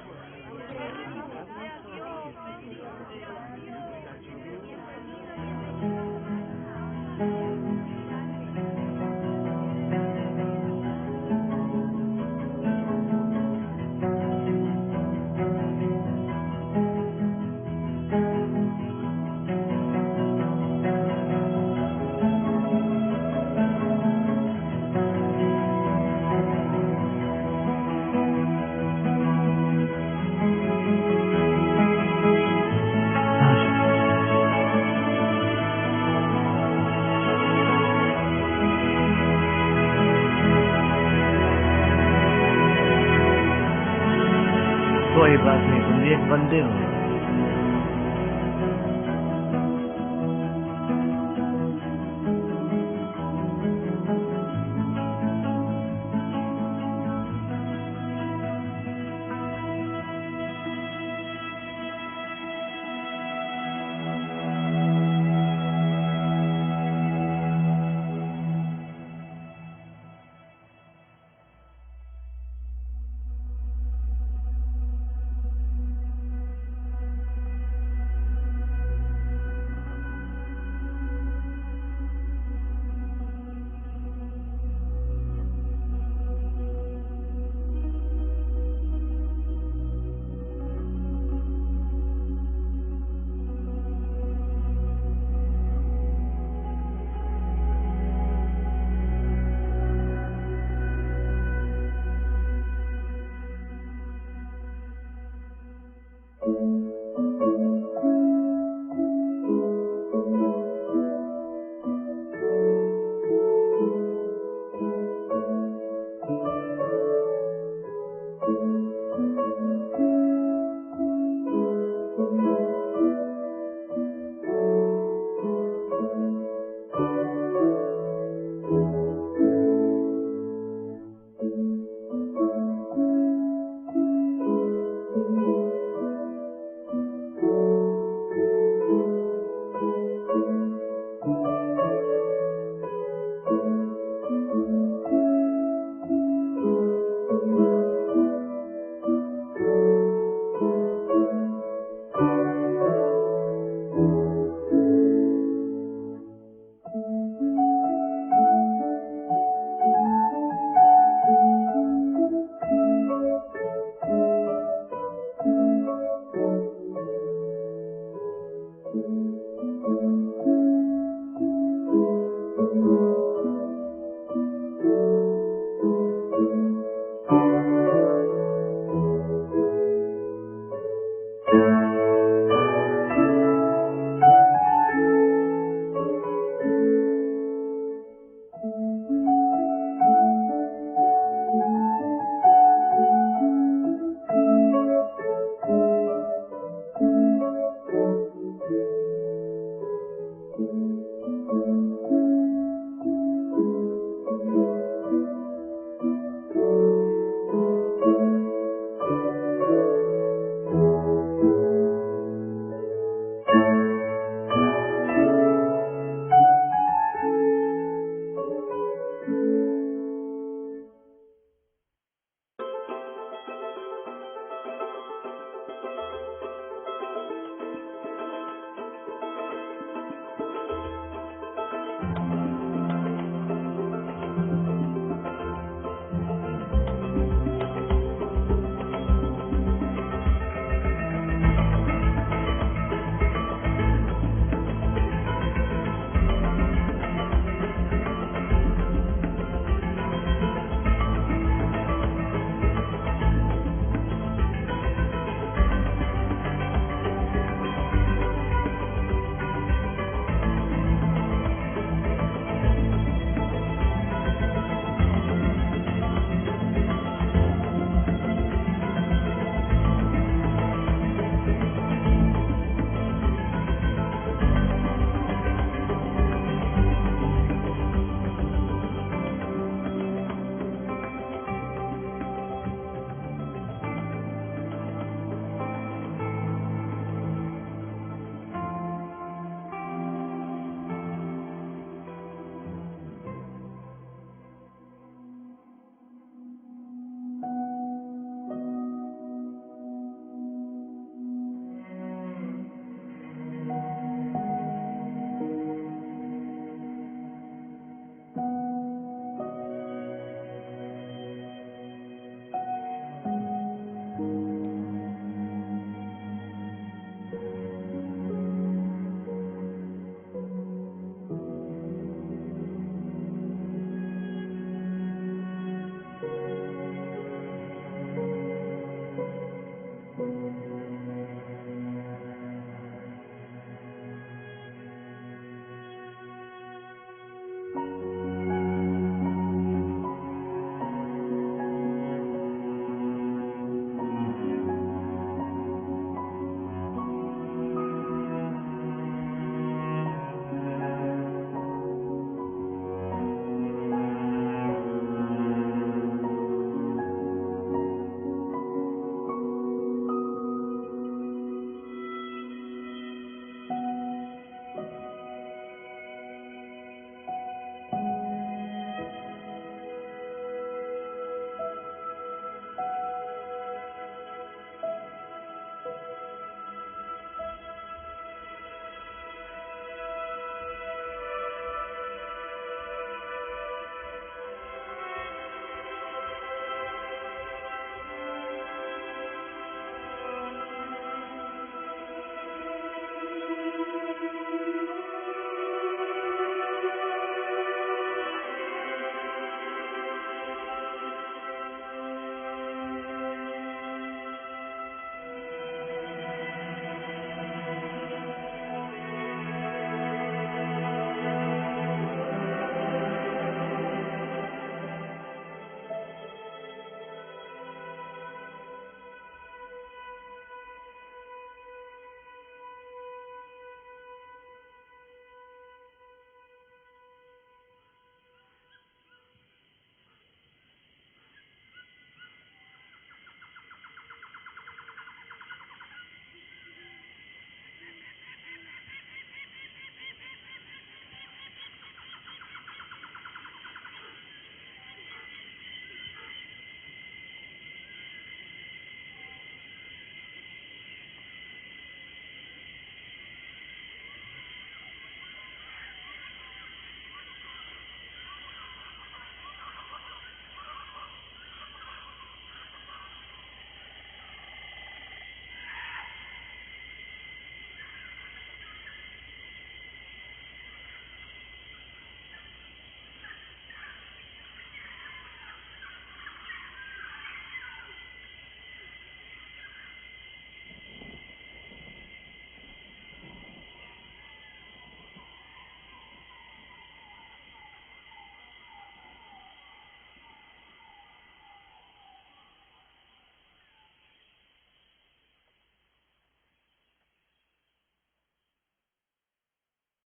Speaker 10: कोई बात नहीं, तुम भी एक बंदे हो।